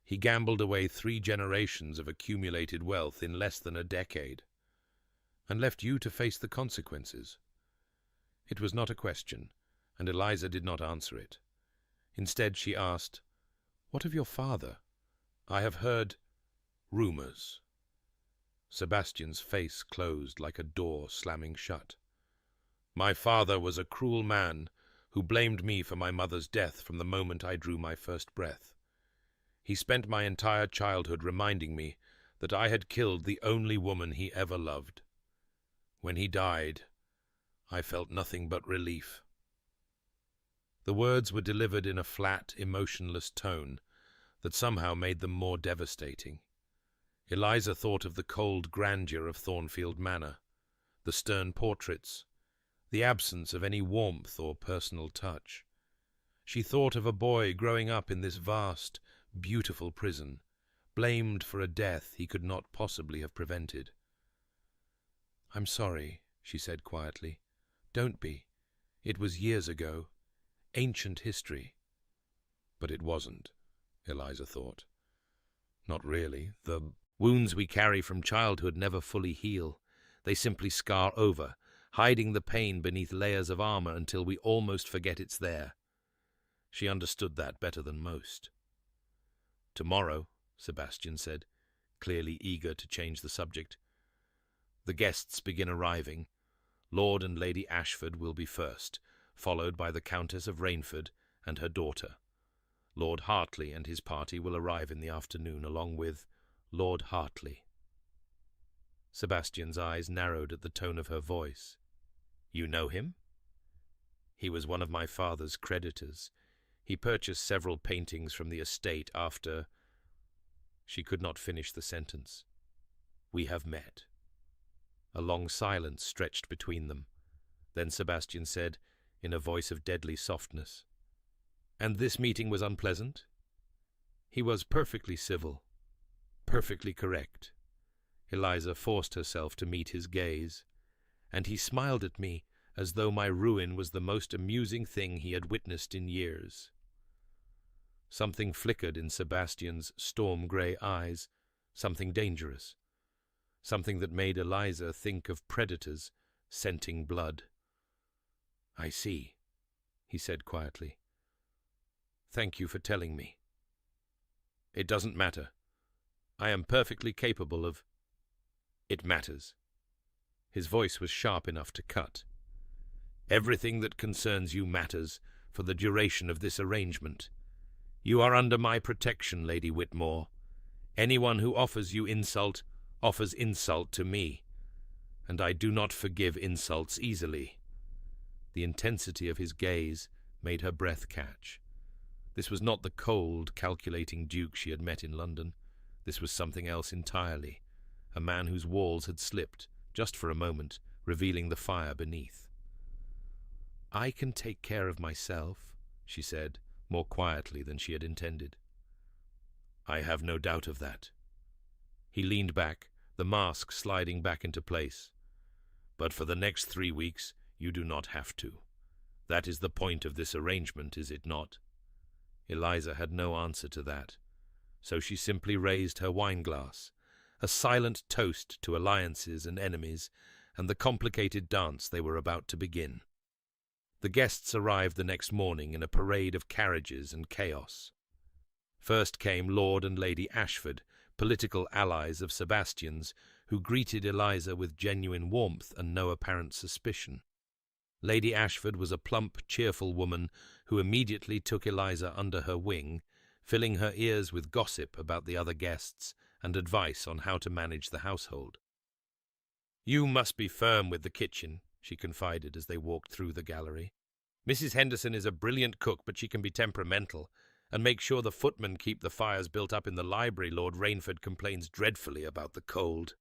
He gambled away 3 generations of accumulated wealth in less than a decade, and left you to face the consequences." It was not a question, and Eliza did not answer it. Instead she asked, "What of your father? I have heard rumors." Sebastian's face closed like a door slamming shut. "My father was a cruel man who blamed me for my mother's death from the moment I drew my first breath. He spent my entire childhood reminding me that I had killed the only woman he ever loved. When he died, I felt nothing but relief." The words were delivered in a flat, emotionless tone that somehow made them more devastating. Eliza thought of the cold grandeur of Thornfield Manor, the stern portraits, the absence of any warmth or personal touch. She thought of a boy growing up in this vast, beautiful prison, blamed for a death he could not possibly have prevented. "I'm sorry," she said quietly. "Don't be. It was years ago. Ancient history." But it wasn't, Eliza thought. Not really. The wounds we carry from childhood never fully heal. They simply scar over, hiding the pain beneath layers of armor until we almost forget it's there. She understood that better than most. "Tomorrow," Sebastian said, clearly eager to change the subject. "The guests begin arriving. Lord and Lady Ashford will be first, followed by the Countess of Rainford and her daughter. Lord Hartley and his party will arrive in the afternoon, along with Lord Hartley. Sebastian's eyes narrowed at the tone of her voice. You know him? He was one of my father's creditors. He purchased several paintings from the estate after... She could not finish the sentence. We have met. A long silence stretched between them. Then Sebastian said, in a voice of deadly softness, And this meeting was unpleasant? He was perfectly civil, perfectly correct. Eliza forced herself to meet his gaze, and he smiled at me as though my ruin was the most amusing thing he had witnessed in years. Something flickered in Sebastian's storm-grey eyes, something dangerous, something that made Eliza think of predators scenting blood. I see, he said quietly. Thank you for telling me. It doesn't matter. I am perfectly capable of... It matters. His voice was sharp enough to cut. Everything that concerns you matters for the duration of this arrangement. You are under my protection, Lady Whitmore. Anyone who offers you insult offers insult to me, and I do not forgive insults easily. The intensity of his gaze made her breath catch. This was not the cold, calculating duke she had met in London. This was something else entirely, a man whose walls had slipped, just for a moment, revealing the fire beneath. I can take care of myself, she said, more quietly than she had intended. I have no doubt of that. He leaned back, the mask sliding back into place. But for the next 3 weeks, you do not have to. That is the point of this arrangement, is it not? Eliza had no answer to that, so she simply raised her wine-glass, a silent toast to alliances and enemies, and the complicated dance they were about to begin. The guests arrived the next morning in a parade of carriages and chaos. First came Lord and Lady Ashford, political allies of Sebastian's, who greeted Eliza with genuine warmth and no apparent suspicion. Lady Ashford was a plump, cheerful woman who immediately took Eliza under her wing, filling her ears with gossip about the other guests and advice on how to manage the household. You must be firm with the kitchen, she confided as they walked through the gallery. Mrs. Henderson is a brilliant cook, but she can be temperamental, and make sure the footmen keep the fires built up in the library. Lord Rainford complains dreadfully about the cold.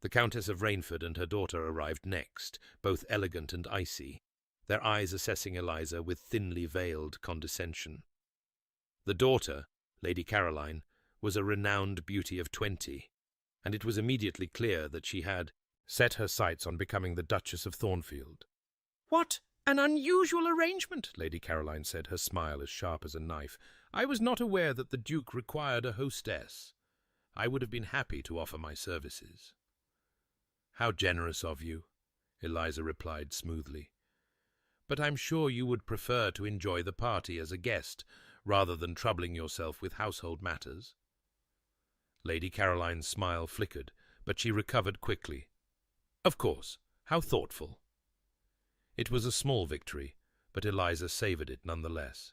The Countess of Rainford and her daughter arrived next, both elegant and icy, their eyes assessing Eliza with thinly veiled condescension. The daughter, Lady Caroline, was a renowned beauty of 20, and it was immediately clear that she had set her sights on becoming the Duchess of Thornfield. "What an unusual arrangement," Lady Caroline said, her smile as sharp as a knife. "I was not aware that the Duke required a hostess. I would have been happy to offer my services." "How generous of you," Eliza replied smoothly. "But I'm sure you would prefer to enjoy the party as a guest, rather than troubling yourself with household matters." Lady Caroline's smile flickered, but she recovered quickly. "Of course. How thoughtful." It was a small victory, but Eliza savoured it nonetheless.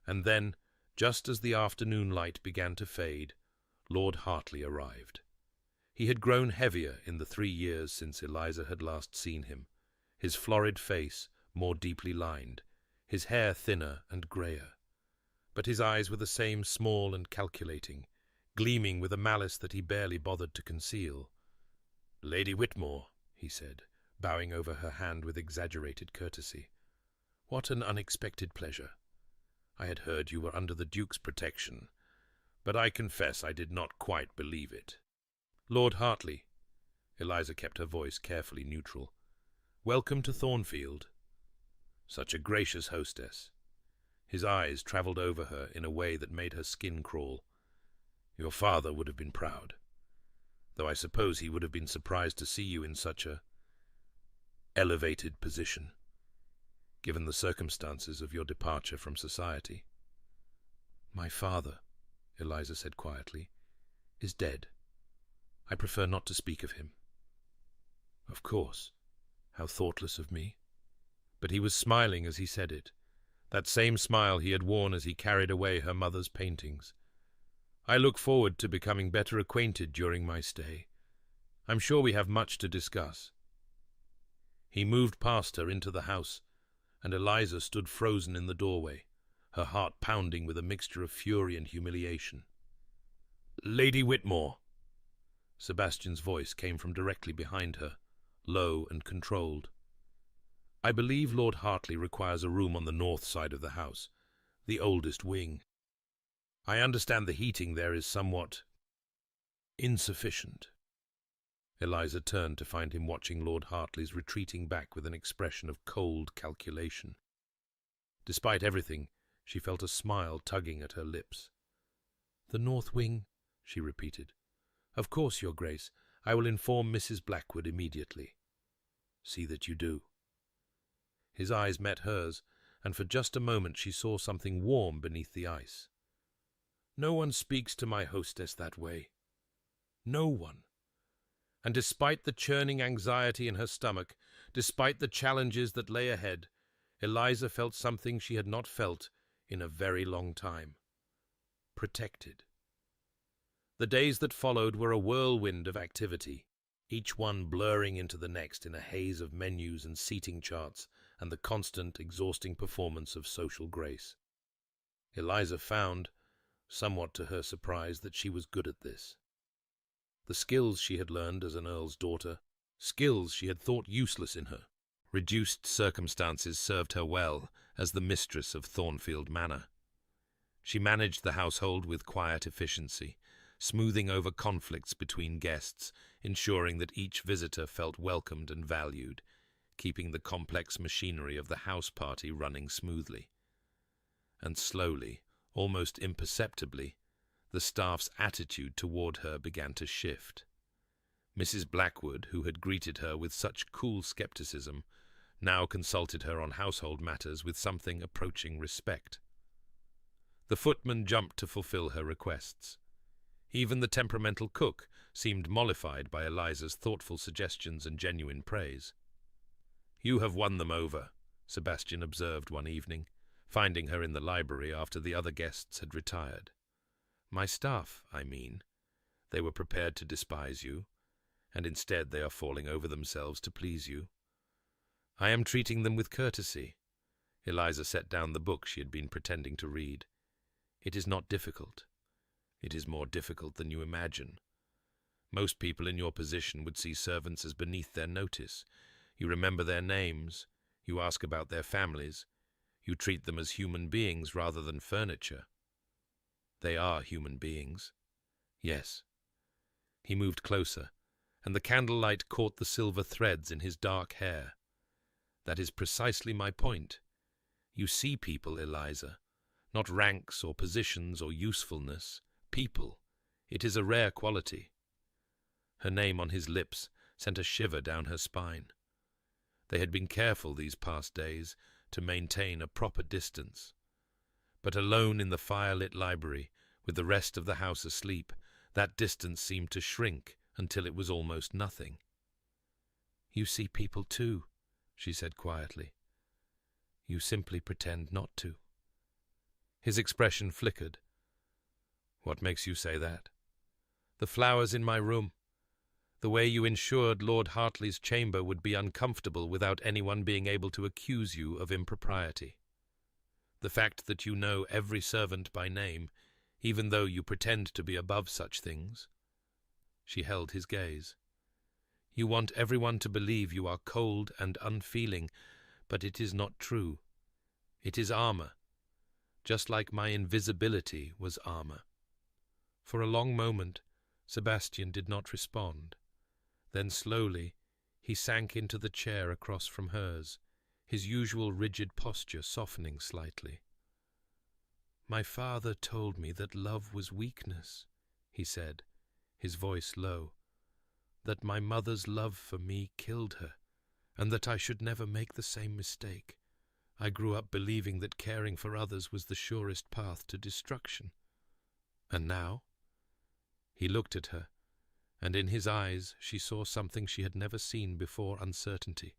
And then, just as the afternoon light began to fade, Lord Hartley arrived. He had grown heavier in the 3 years since Eliza had last seen him, his florid face more deeply lined, his hair thinner and greyer. But his eyes were the same, small and calculating, gleaming with a malice that he barely bothered to conceal. "Lady Whitmore," he said, bowing over her hand with exaggerated courtesy. "What an unexpected pleasure. I had heard you were under the Duke's protection, but I confess I did not quite believe it." "Lord Hartley," Eliza kept her voice carefully neutral, "welcome to Thornfield." Such a gracious hostess. His eyes travelled over her in a way that made her skin crawl. "Your father would have been proud, though I suppose he would have been surprised to see you in such a elevated position, given the circumstances of your departure from society." "My father," Eliza said quietly, "is dead. I prefer not to speak of him." "Of course. How thoughtless of me. But he was smiling as he said it, that same smile he had worn as he carried away her mother's paintings. "I look forward to becoming better acquainted during my stay. I'm sure we have much to discuss." He moved past her into the house, and Eliza stood frozen in the doorway, her heart pounding with a mixture of fury and humiliation. "Lady Whitmore!" Sebastian's voice came from directly behind her, low and controlled. "I believe Lord Hartley requires a room on the north side of the house, the oldest wing. I understand the heating there is somewhat insufficient." Eliza turned to find him watching Lord Hartley's retreating back with an expression of cold calculation. Despite everything, she felt a smile tugging at her lips. "The north wing," she repeated. "Of course, Your Grace. I will inform Mrs. Blackwood immediately." "See that you do." His eyes met hers, and for just a moment she saw something warm beneath the ice. "No one speaks to my hostess that way. No one." And despite the churning anxiety in her stomach, despite the challenges that lay ahead, Eliza felt something she had not felt in a very long time. Protected. The days that followed were a whirlwind of activity, each one blurring into the next in a haze of menus and seating charts and the constant, exhausting performance of social grace. Eliza found, somewhat to her surprise, that she was good at this. The skills she had learned as an earl's daughter, skills she had thought useless in her, reduced circumstances served her well as the mistress of Thornfield Manor. She managed the household with quiet efficiency, smoothing over conflicts between guests, ensuring that each visitor felt welcomed and valued, keeping the complex machinery of the house party running smoothly. And slowly, almost imperceptibly, the staff's attitude toward her began to shift. Mrs. Blackwood, who had greeted her with such cool skepticism, now consulted her on household matters with something approaching respect. The footman jumped to fulfill her requests. Even the temperamental cook seemed mollified by Eliza's thoughtful suggestions and genuine praise. "You have won them over," Sebastian observed one evening, finding her in the library after the other guests had retired. "My staff, I mean. They were prepared to despise you, and instead they are falling over themselves to please you. I am treating them with courtesy." Eliza set down the book she had been pretending to read. "It is not difficult. It is more difficult than you imagine. Most people in your position would see servants as beneath their notice. You remember their names. You ask about their families. You treat them as human beings rather than furniture. They are human beings. Yes." He moved closer, and the candlelight caught the silver threads in his dark hair. "That is precisely my point. You see people, Eliza, not ranks or positions or usefulness. People. It is a rare quality." Her name on his lips sent a shiver down her spine. They had been careful these past days to maintain a proper distance. But alone in the fire-lit library, with the rest of the house asleep, that distance seemed to shrink until it was almost nothing. "You see people too," she said quietly. "You simply pretend not to." His expression flickered. "What makes you say that?" "The flowers in my room. The way you ensured Lord Hartley's chamber would be uncomfortable without anyone being able to accuse you of impropriety. The fact that you know every servant by name, even though you pretend to be above such things." She held his gaze. "You want everyone to believe you are cold and unfeeling, but it is not true. It is armor, just like my invisibility was armor." For a long moment, Sebastian did not respond. Then slowly, he sank into the chair across from hers, his usual rigid posture softening slightly. "My father told me that love was weakness," he said, his voice low, "that my mother's love for me killed her, and that I should never make the same mistake. I grew up believing that caring for others was the surest path to destruction. And now?" He looked at her, and in his eyes she saw something she had never seen before: uncertainty,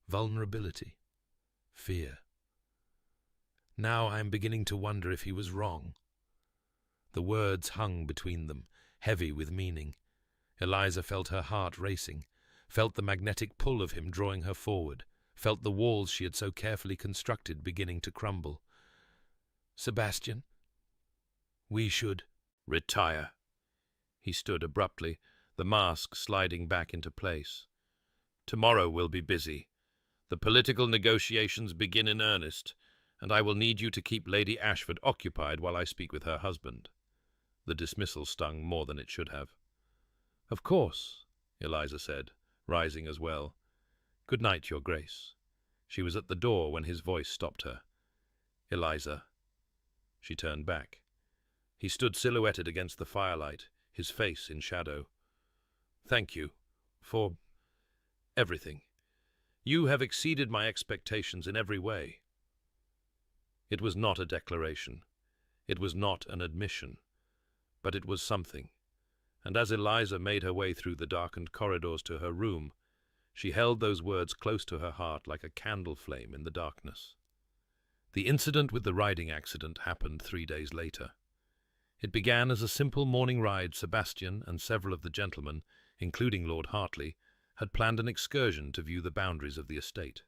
vulnerability. fear. Now I am beginning to wonder if he was wrong. The words hung between them, heavy with meaning. Eliza felt her heart racing, felt the magnetic pull of him drawing her forward, felt the walls she had so carefully constructed beginning to crumble. "Sebastian, we should retire." He stood abruptly, the mask sliding back into place. "Tomorrow will be busy. The political negotiations begin in earnest, and I will need you to keep Lady Ashford occupied while I speak with her husband." The dismissal stung more than it should have. "Of course," Eliza said, rising as well. "Good night, Your Grace." She was at the door when his voice stopped her. "Eliza." She turned back. He stood silhouetted against the firelight, his face in shadow. "Thank you for everything. You have exceeded my expectations in every way." It was not a declaration. It was not an admission. But it was something. And as Eliza made her way through the darkened corridors to her room, she held those words close to her heart like a candle flame in the darkness. The incident with the riding accident happened 3 days later. It began as a simple morning ride. Sebastian and several of the gentlemen, including Lord Hartley, had planned an excursion to view the boundaries of the estate.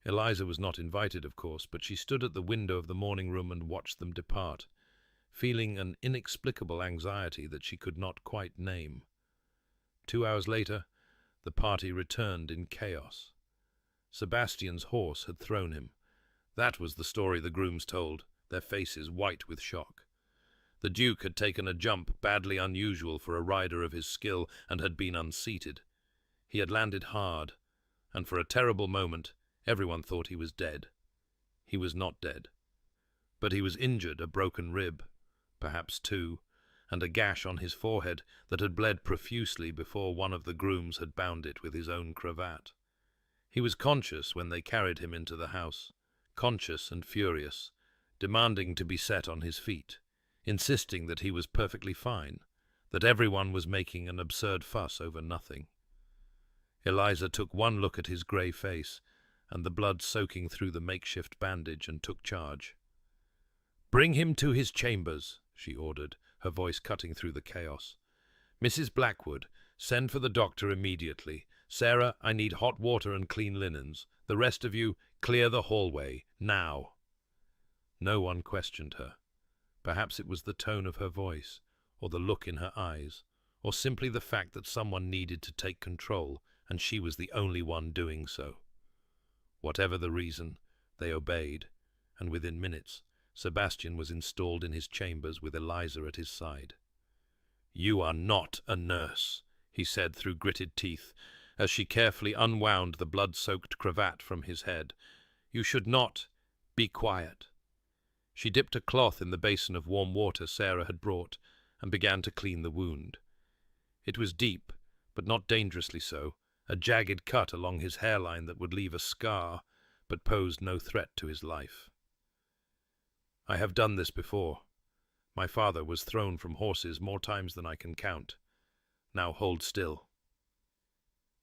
Eliza was not invited, of course, but she stood at the window of the morning room and watched them depart, feeling an inexplicable anxiety that she could not quite name. 2 hours later, the party returned in chaos. Sebastian's horse had thrown him. That was the story the grooms told, their faces white with shock. The Duke had taken a jump badly unusual for a rider of his skill and had been unseated. He had landed hard, and for a terrible moment everyone thought he was dead. He was not dead, but he was injured, a broken rib, perhaps 2, and a gash on his forehead that had bled profusely before one of the grooms had bound it with his own cravat. He was conscious when they carried him into the house, conscious and furious, demanding to be set on his feet, insisting that he was perfectly fine, that everyone was making an absurd fuss over nothing. Eliza took one look at his grey face and the blood soaking through the makeshift bandage and took charge. "Bring him to his chambers," she ordered, her voice cutting through the chaos. "Mrs. Blackwood, send for the doctor immediately. Sarah, I need hot water and clean linens. The rest of you, clear the hallway, now." No one questioned her. Perhaps it was the tone of her voice, or the look in her eyes, or simply the fact that someone needed to take control, and she was the only one doing so. Whatever the reason, they obeyed, and within minutes, Sebastian was installed in his chambers with Eliza at his side. "You are not a nurse," he said through gritted teeth, as she carefully unwound the blood-soaked cravat from his head. "You should not be quiet." She dipped a cloth in the basin of warm water Sarah had brought and began to clean the wound. It was deep, but not dangerously so, a jagged cut along his hairline that would leave a scar, but posed no threat to his life. "I have done this before. My father was thrown from horses more times than I can count. Now hold still."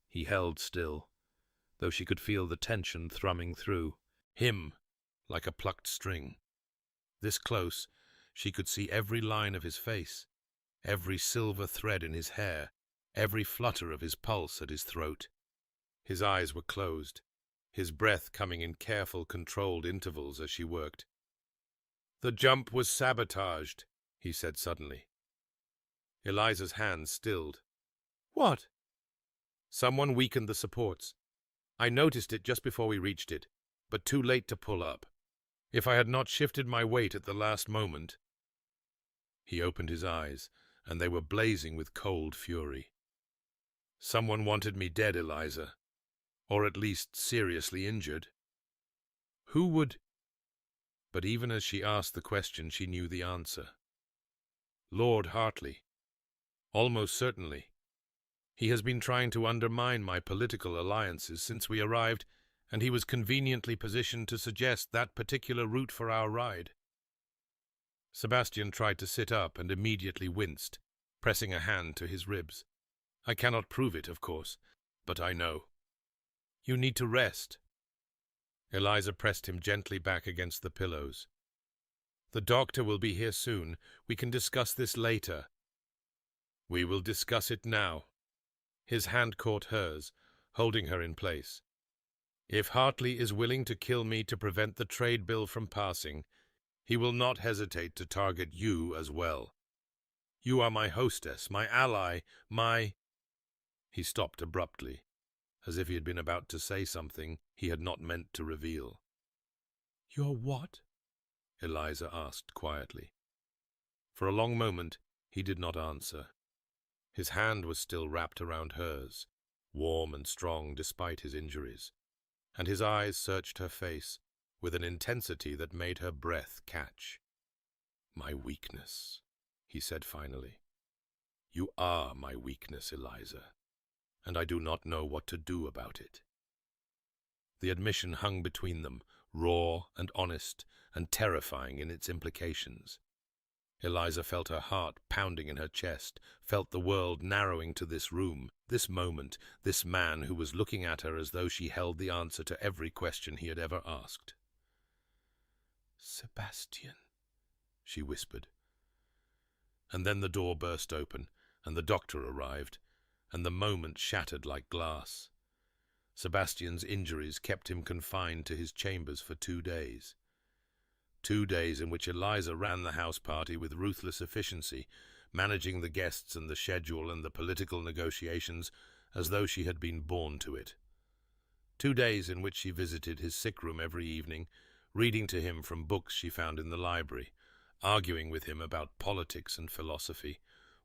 He held still, though she could feel the tension thrumming through him like a plucked string. This close, she could see every line of his face, every silver thread in his hair, every flutter of his pulse at his throat. His eyes were closed, his breath coming in careful, controlled intervals as she worked. "The jump was sabotaged," he said suddenly. Eliza's hands stilled. "What?" "Someone weakened the supports. I noticed it just before we reached it, but too late to pull up. If I had not shifted my weight at the last moment—" He opened his eyes, and they were blazing with cold fury. "Someone wanted me dead, Eliza, or at least seriously injured. Who would—" But even as she asked the question, she knew the answer. "Lord Hartley. Almost certainly. He has been trying to undermine my political alliances since we arrived, and he was conveniently positioned to suggest that particular route for our ride." Sebastian tried to sit up and immediately winced, pressing a hand to his ribs. "I cannot prove it, of course, but I know. You need to rest." Eliza pressed him gently back against the pillows. "The doctor will be here soon. We can discuss this later." "We will discuss it now." His hand caught hers, holding her in place. "If Hartley is willing to kill me to prevent the trade bill from passing, he will not hesitate to target you as well. You are my hostess, my ally, my—" He stopped abruptly, as if he had been about to say something he had not meant to reveal. "Your what?" Eliza asked quietly. For a long moment he did not answer. His hand was still wrapped around hers, warm and strong despite his injuries, and his eyes searched her face with an intensity that made her breath catch. "My weakness," he said finally. "You are my weakness, Eliza, and I do not know what to do about it." The admission hung between them, raw and honest and terrifying in its implications. Eliza felt her heart pounding in her chest, felt the world narrowing to this room, this moment, this man who was looking at her as though she held the answer to every question he had ever asked. "Sebastian," she whispered. And then the door burst open, and the doctor arrived, and the moment shattered like glass. Sebastian's injuries kept him confined to his chambers for 2 days. 2 days in which Eliza ran the house party with ruthless efficiency, managing the guests and the schedule and the political negotiations as though she had been born to it. 2 days in which she visited his sick room every evening, reading to him from books she found in the library, arguing with him about politics and philosophy,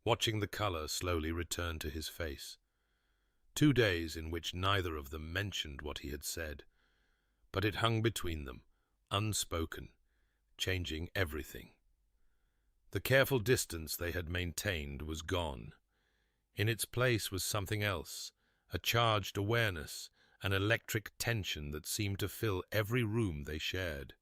watching the color slowly return to his face. 2 days in which neither of them mentioned what he had said, but it hung between them, unspoken, changing everything. The careful distance they had maintained was gone. In its place was something else, a charged awareness, an electric tension that seemed to fill every room they shared.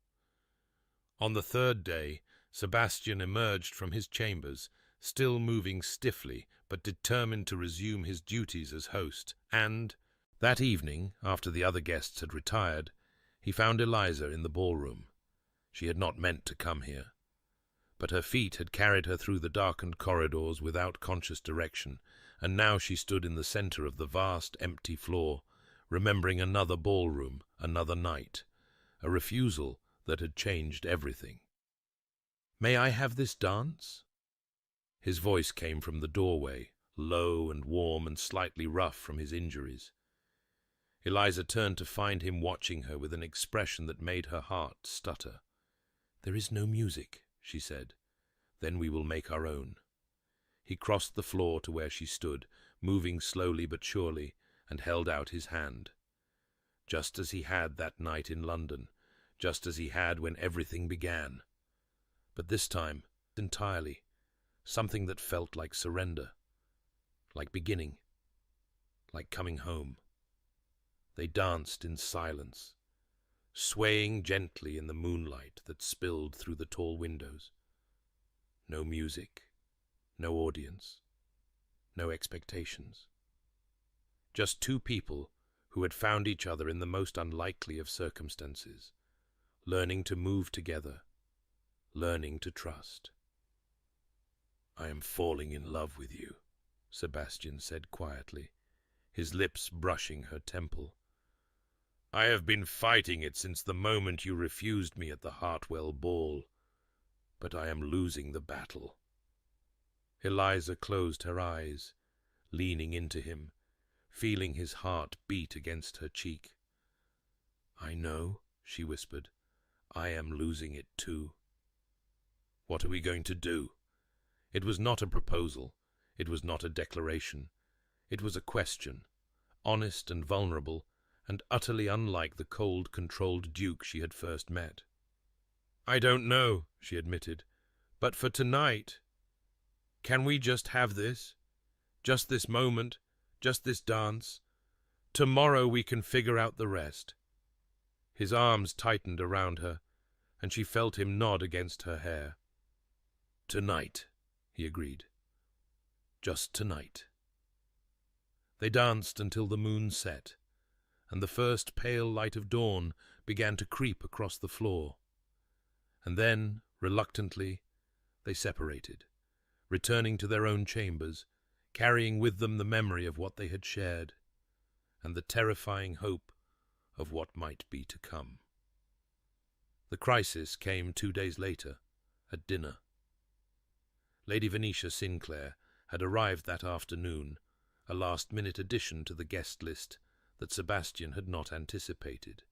On the 3rd day, Sebastian emerged from his chambers, still moving stiffly but determined to resume his duties as host, and, that evening, after the other guests had retired, he found Eliza in the ballroom. She had not meant to come here, but her feet had carried her through the darkened corridors without conscious direction, and now she stood in the center of the vast, empty floor, remembering another ballroom, another night, a refusal that had changed everything. "May I have this dance?" His voice came from the doorway, low and warm and slightly rough from his injuries. Eliza turned to find him watching her with an expression that made her heart stutter. "There is no music," she said. "Then we will make our own." He crossed the floor to where she stood, moving slowly but surely, and held out his hand. Just as he had that night in London, just as he had when everything began. But this time, entirely, something that felt like surrender, like beginning, like coming home. They danced in silence, swaying gently in the moonlight that spilled through the tall windows. No music, no audience, no expectations. Just 2 people who had found each other in the most unlikely of circumstances, learning to move together, learning to trust. "I am falling in love with you," Sebastian said quietly, his lips brushing her temple. "I have been fighting it since the moment you refused me at the Hartwell ball, but I am losing the battle." Eliza closed her eyes, leaning into him, feeling his heart beat against her cheek. "I know," she whispered. "I am losing it too." "What are we going to do?" It was not a proposal. It was not a declaration. It was a question, honest and vulnerable, and utterly unlike the cold, controlled Duke she had first met. "I don't know," she admitted, "but for tonight, can we just have this? Just this moment, just this dance? Tomorrow we can figure out the rest." His arms tightened around her, and she felt him nod against her hair. "Tonight," he agreed. "Just tonight." They danced until the moon set, and the first pale light of dawn began to creep across the floor. And then, reluctantly, they separated, returning to their own chambers, carrying with them the memory of what they had shared, and the terrifying hope of what might be to come. The crisis came 2 days later, at dinner. Lady Venetia Sinclair had arrived that afternoon, a last-minute addition to the guest list that Sebastian had not anticipated.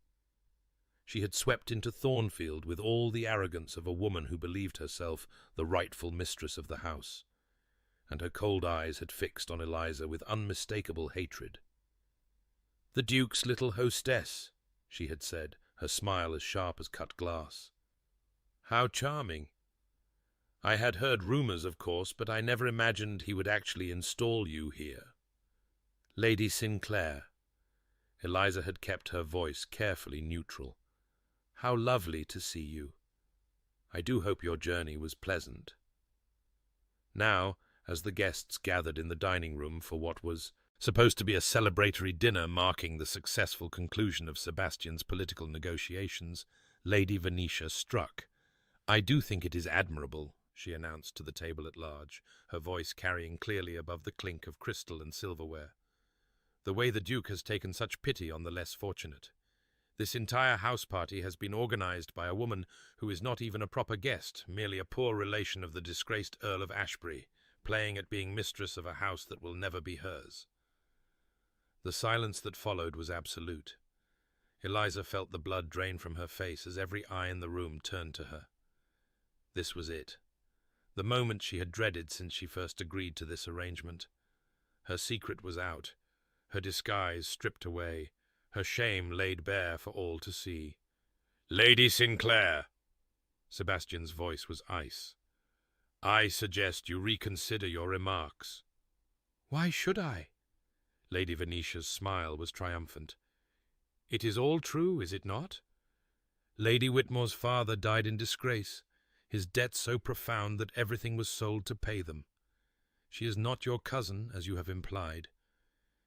She had swept into Thornfield with all the arrogance of a woman who believed herself the rightful mistress of the house, and her cold eyes had fixed on Eliza with unmistakable hatred. "The Duke's little hostess," she had said, her smile as sharp as cut glass. "How charming. I had heard rumors, of course, but I never imagined he would actually install you here. Lady Sinclair." Eliza had kept her voice carefully neutral. "How lovely to see you. I do hope your journey was pleasant." Now, as the guests gathered in the dining room for what was supposed to be a celebratory dinner marking the successful conclusion of Sebastian's political negotiations, Lady Venetia struck. "I do think it is admirable," she announced to the table at large, her voice carrying clearly above the clink of crystal and silverware, "the way the Duke has taken such pity on the less fortunate. This entire house party has been organized by a woman who is not even a proper guest, merely a poor relation of the disgraced Earl of Ashbury, playing at being mistress of a house that will never be hers." The silence that followed was absolute. Eliza felt the blood drain from her face as every eye in the room turned to her. This was it. The moment she had dreaded since she first agreed to this arrangement. Her secret was out, her disguise stripped away, her shame laid bare for all to see. "Lady Sinclair!" Sebastian's voice was ice. "I suggest you reconsider your remarks." "Why should I?" Lady Venetia's smile was triumphant. "It is all true, is it not? Lady Whitmore's father died in disgrace, his debts so profound that everything was sold to pay them. She is not your cousin, as you have implied.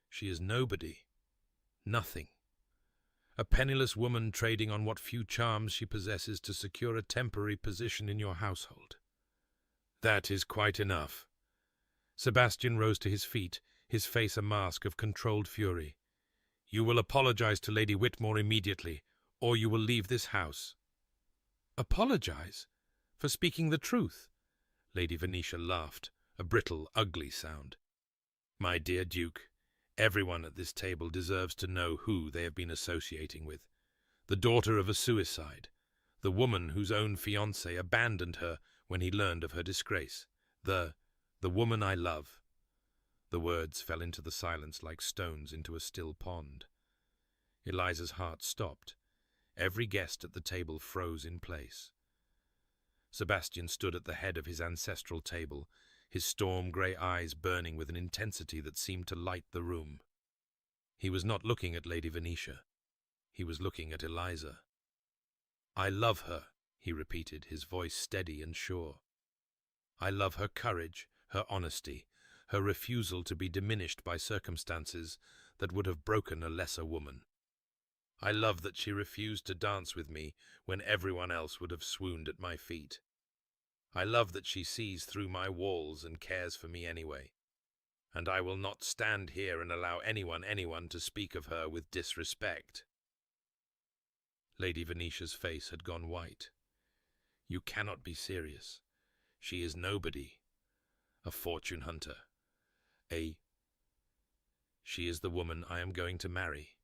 She is nobody. Nothing. A penniless woman trading on what few charms she possesses to secure a temporary position in your household." "That is quite enough." Sebastian rose to his feet, his face a mask of controlled fury. "You will apologize to Lady Whitmore immediately, or you will leave this house." "Apologize? For speaking the truth?" Lady Venetia laughed, a brittle, ugly sound. "My dear Duke, everyone at this table deserves to know who they have been associating with. The daughter of a suicide, the woman whose own fiancé abandoned her when he learned of her disgrace, the woman I love." The words fell into the silence like stones into a still pond. Eliza's heart stopped. Every guest at the table froze in place. Sebastian stood at the head of his ancestral table, his storm-grey eyes burning with an intensity that seemed to light the room. He was not looking at Lady Venetia. He was looking at Eliza. "I love her," he repeated, his voice steady and sure. "I love her courage, her honesty, her refusal to be diminished by circumstances that would have broken a lesser woman. I love that she refused to dance with me when everyone else would have swooned at my feet. I love that she sees through my walls and cares for me anyway. And I will not stand here and allow anyone to speak of her with disrespect." Lady Venetia's face had gone white. "You cannot be serious. She is nobody. A fortune hunter. She is the woman I am going to marry."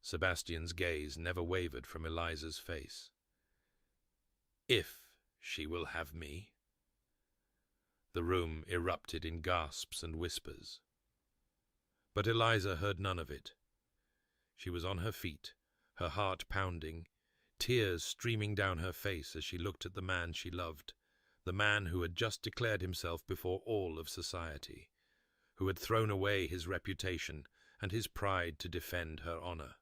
Sebastian's gaze never wavered from Eliza's face. "If she will have me." The room erupted in gasps and whispers. But Eliza heard none of it. She was on her feet, her heart pounding, tears streaming down her face as she looked at the man she loved, the man who had just declared himself before all of society, who had thrown away his reputation and his pride to defend her honor.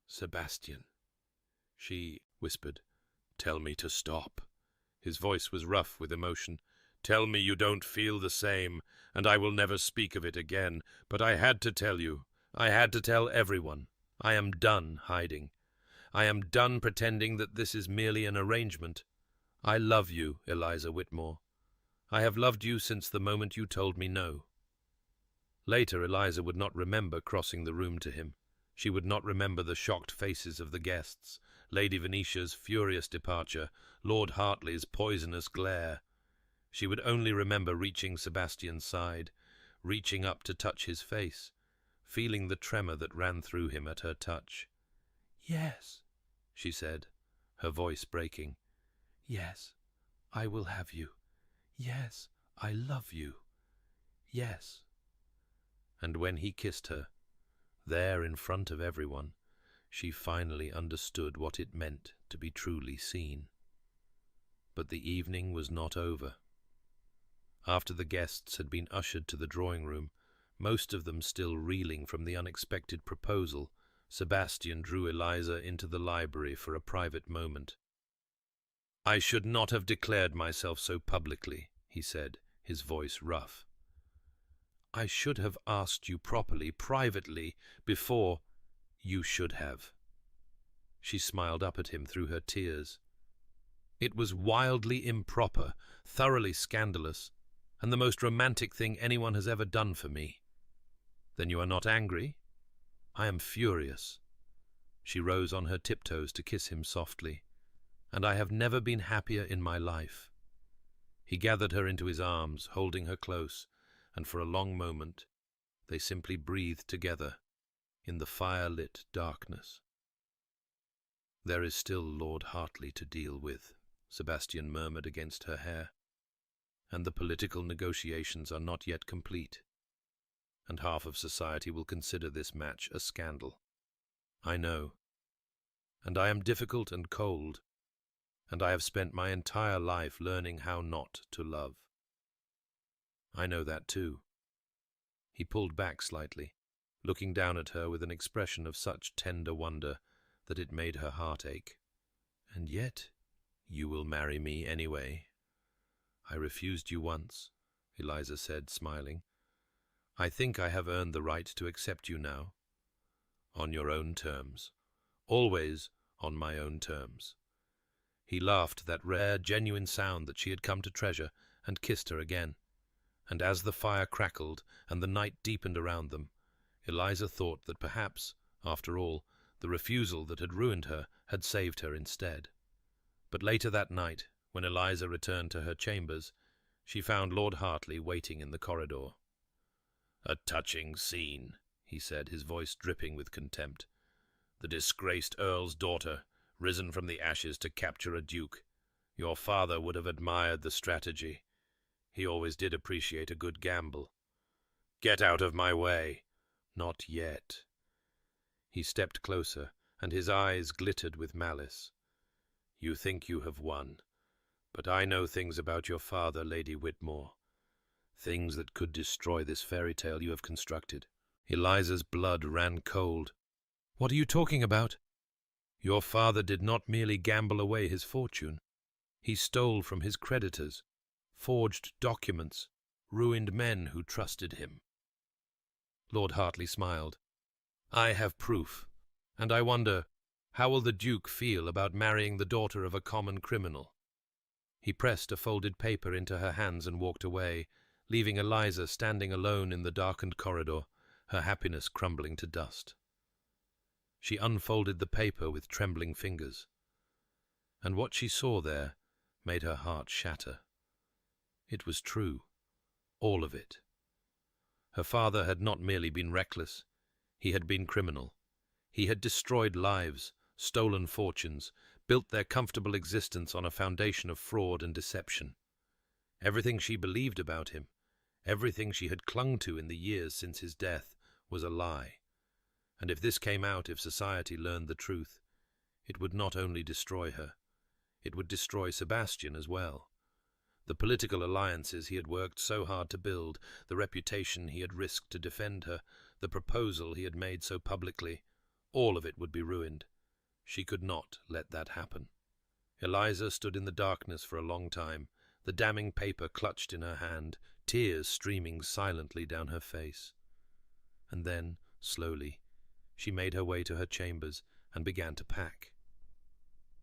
"Sebastian," she whispered, "tell me to stop." His voice was rough with emotion. "Tell me you don't feel the same, and I will never speak of it again. But I had to tell you. I had to tell everyone. I am done hiding. I am done pretending that this is merely an arrangement. I love you, Eliza Whitmore. I have loved you since the moment you told me no." Later, Eliza would not remember crossing the room to him. She would not remember the shocked faces of the guests, Lady Venetia's furious departure, Lord Hartley's poisonous glare. She would only remember reaching Sebastian's side, reaching up to touch his face, feeling the tremor that ran through him at her touch. "Yes," she said, her voice breaking. "Yes, I will have you. Yes, I love you. Yes." And when he kissed her, there in front of everyone, she finally understood what it meant to be truly seen. But the evening was not over. After the guests had been ushered to the drawing-room, most of them still reeling from the unexpected proposal, Sebastian drew Eliza into the library for a private moment. "I should not have declared myself so publicly," he said, his voice rough. "I should have asked you properly, privately, before you should have." She smiled up at him through her tears. "It was wildly improper, thoroughly scandalous, and the most romantic thing anyone has ever done for me." "Then you are not angry?" "I am furious." She rose on her tiptoes to kiss him softly. "And I have never been happier in my life." He gathered her into his arms, holding her close, and for a long moment they simply breathed together in the fire-lit darkness. "There is still Lord Hartley to deal with," Sebastian murmured against her hair, "and the political negotiations are not yet complete, and half of society will consider this match a scandal. I know, and I am difficult and cold, and I have spent my entire life learning how not to love. I know that too." He pulled back slightly, looking down at her with an expression of such tender wonder that it made her heart ache. "And yet you will marry me anyway." "I refused you once," Eliza said, smiling. "I think I have earned the right to accept you now." "On your own terms. Always on my own terms." He laughed, that rare, genuine sound that she had come to treasure, and kissed her again. And as the fire crackled and the night deepened around them, Eliza thought that perhaps, after all, the refusal that had ruined her had saved her instead. But later that night, when Eliza returned to her chambers, she found Lord Hartley waiting in the corridor. "A touching scene," he said, his voice dripping with contempt. "The disgraced Earl's daughter, risen from the ashes to capture a duke. Your father would have admired the strategy. He always did appreciate a good gamble. Get out of my way." "Not yet." He stepped closer, and his eyes glittered with malice. "You think you have won, but I know things about your father, Lady Whitmore. Things that could destroy this fairy tale you have constructed." Eliza's blood ran cold. "What are you talking about?" "Your father did not merely gamble away his fortune. He stole from his creditors, forged documents, ruined men who trusted him." Lord Hartley smiled. "I have proof, and I wonder, how will the Duke feel about marrying the daughter of a common criminal?" He pressed a folded paper into her hands and walked away, leaving Eliza standing alone in the darkened corridor, her happiness crumbling to dust. She unfolded the paper with trembling fingers, and what she saw there made her heart shatter. It was true, all of it. Her father had not merely been reckless, he had been criminal. He had destroyed lives, stolen fortunes, built their comfortable existence on a foundation of fraud and deception. Everything she believed about him, everything she had clung to in the years since his death, was a lie. And if this came out, if society learned the truth, it would not only destroy her, it would destroy Sebastian as well. The political alliances he had worked so hard to build, the reputation he had risked to defend her, the proposal he had made so publicly, all of it would be ruined. She could not let that happen. Eliza stood in the darkness for a long time, the damning paper clutched in her hand, tears streaming silently down her face. And then, Slowly, she made her way to her chambers and began to pack.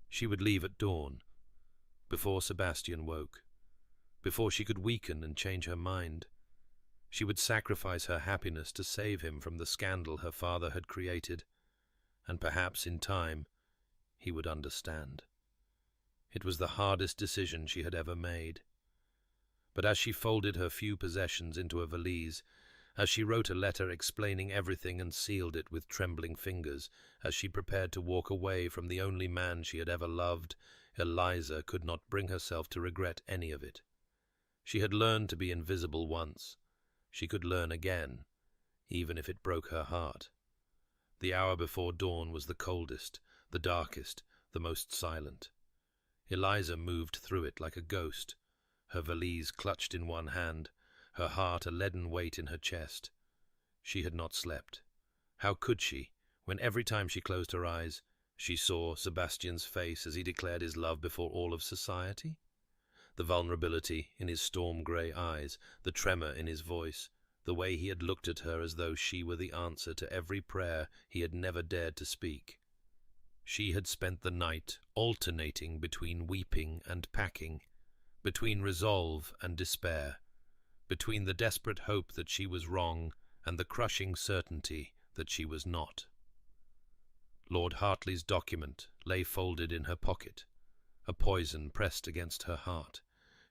She would leave at dawn, before Sebastian woke, before she could weaken and change her mind. She would sacrifice her happiness to save him from the scandal her father had created, and perhaps in time he would understand. It was the hardest decision she had ever made. But as she folded her few possessions into a valise, as she wrote a letter explaining everything and sealed it with trembling fingers, as she prepared to walk away from the only man she had ever loved, Eliza could not bring herself to regret any of it. She had learned to be invisible once. She could learn again, even if it broke her heart. The hour before dawn was the coldest, the darkest, the most silent. Eliza moved through it like a ghost, her valise clutched in one hand, her heart a leaden weight in her chest. She had not slept. How could she, when every time she closed her eyes, she saw Sebastian's face as he declared his love before all of society? The vulnerability in his storm-grey eyes, the tremor in his voice, the way he had looked at her as though she were the answer to every prayer he had never dared to speak. She had spent the night alternating between weeping and packing, between resolve and despair, between the desperate hope that she was wrong and the crushing certainty that she was not. Lord Hartley's document lay folded in her pocket, a poison pressed against her heart.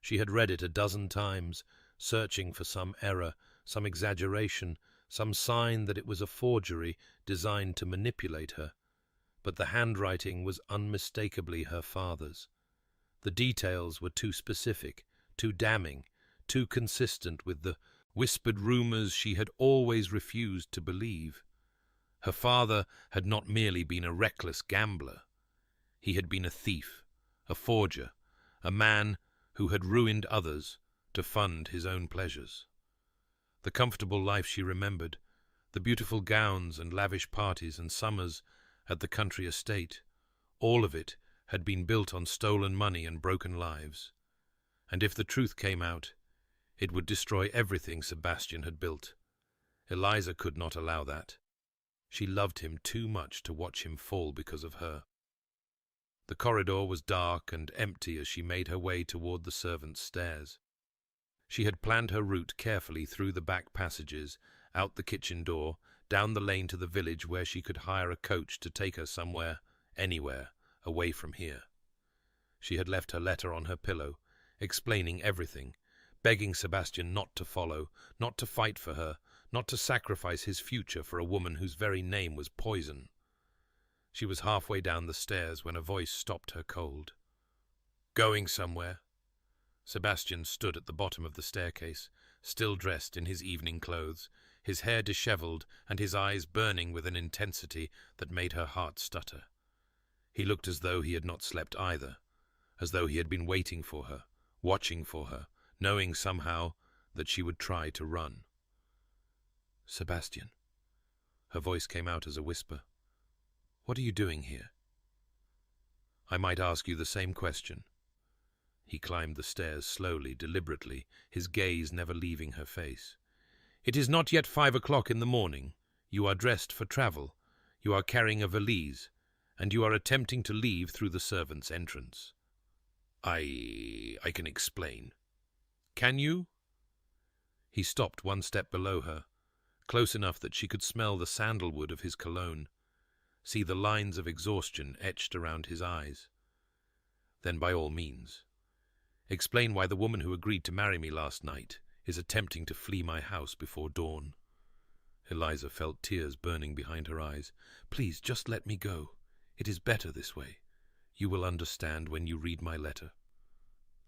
She had read it a dozen times, searching for some error, some exaggeration, some sign that it was a forgery designed to manipulate her. But the handwriting was unmistakably her father's. The details were too specific, too damning, too consistent with the whispered rumors she had always refused to believe. Her father had not merely been a reckless gambler. He had been a thief, a forger, a man who had ruined others to fund his own pleasures. The comfortable life she remembered, the beautiful gowns and lavish parties and summers at the country estate, all of it had been built on stolen money and broken lives. And if the truth came out, it would destroy everything Sebastian had built. Eliza could not allow that. She loved him too much to watch him fall because of her. The corridor was dark and empty as she made her way toward the servants' stairs. She had planned her route carefully through the back passages, out the kitchen door, down the lane to the village where she could hire a coach to take her somewhere, anywhere, away from here. She had left her letter on her pillow, explaining everything, begging Sebastian not to follow, not to fight for her, not to sacrifice his future for a woman whose very name was poison. She was halfway down the stairs when a voice stopped her cold. "Going somewhere?" Sebastian stood at the bottom of the staircase, still dressed in his evening clothes, his hair dishevelled and his eyes burning with an intensity that made her heart stutter. He looked as though he had not slept either, as though he had been waiting for her, watching for her, knowing somehow that she would try to run. "Sebastian." Her voice came out as a whisper. "What are you doing here?" "I might ask you the same question." He climbed the stairs slowly, deliberately, his gaze never leaving her face. "It is not yet 5 o'clock in the morning. You are dressed for travel. You are carrying a valise, and you are attempting to leave through the servants' entrance." I can explain." "Can you?" He stopped one step below her, close enough that she could smell the sandalwood of his cologne, see the lines of exhaustion etched around his eyes. "Then by all means. Explain why the woman who agreed to marry me last night is attempting to flee my house before dawn." Eliza felt tears burning behind her eyes. "Please, just let me go. It is better this way. You will understand when you read my letter."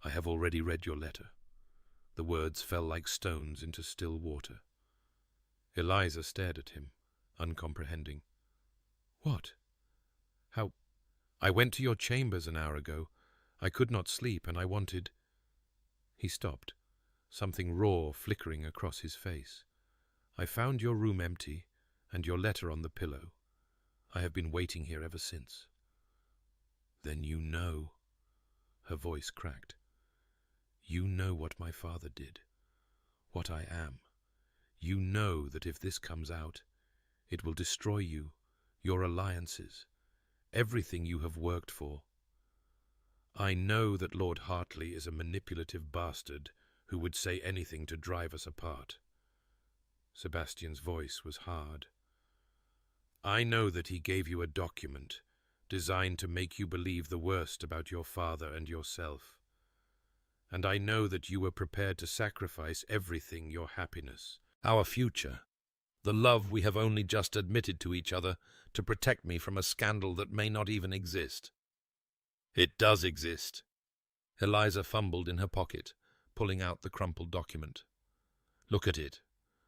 "I have already read your letter." The words fell like stones into still water. Eliza stared at him, uncomprehending. "What? How? I went to your chambers an hour ago. I could not sleep, and I wanted—" He stopped, something raw flickering across his face. "I found your room empty, and your letter on the pillow. I have been waiting here ever since." "Then you know—" Her voice cracked. "You know what my father did, what I am. You know that if this comes out, It will destroy you, your alliances, everything you have worked for. I know that Lord Hartley is a manipulative bastard who would say anything to drive us apart. Sebastian's voice was hard. I know that he gave you a document designed to make you believe the worst about your father and yourself. And I know that you were prepared to sacrifice everything, your happiness, our future, the love we have only just admitted to each other, to protect me from a scandal that may not even exist. It does exist. Eliza fumbled in her pocket, pulling out the crumpled document. Look at it.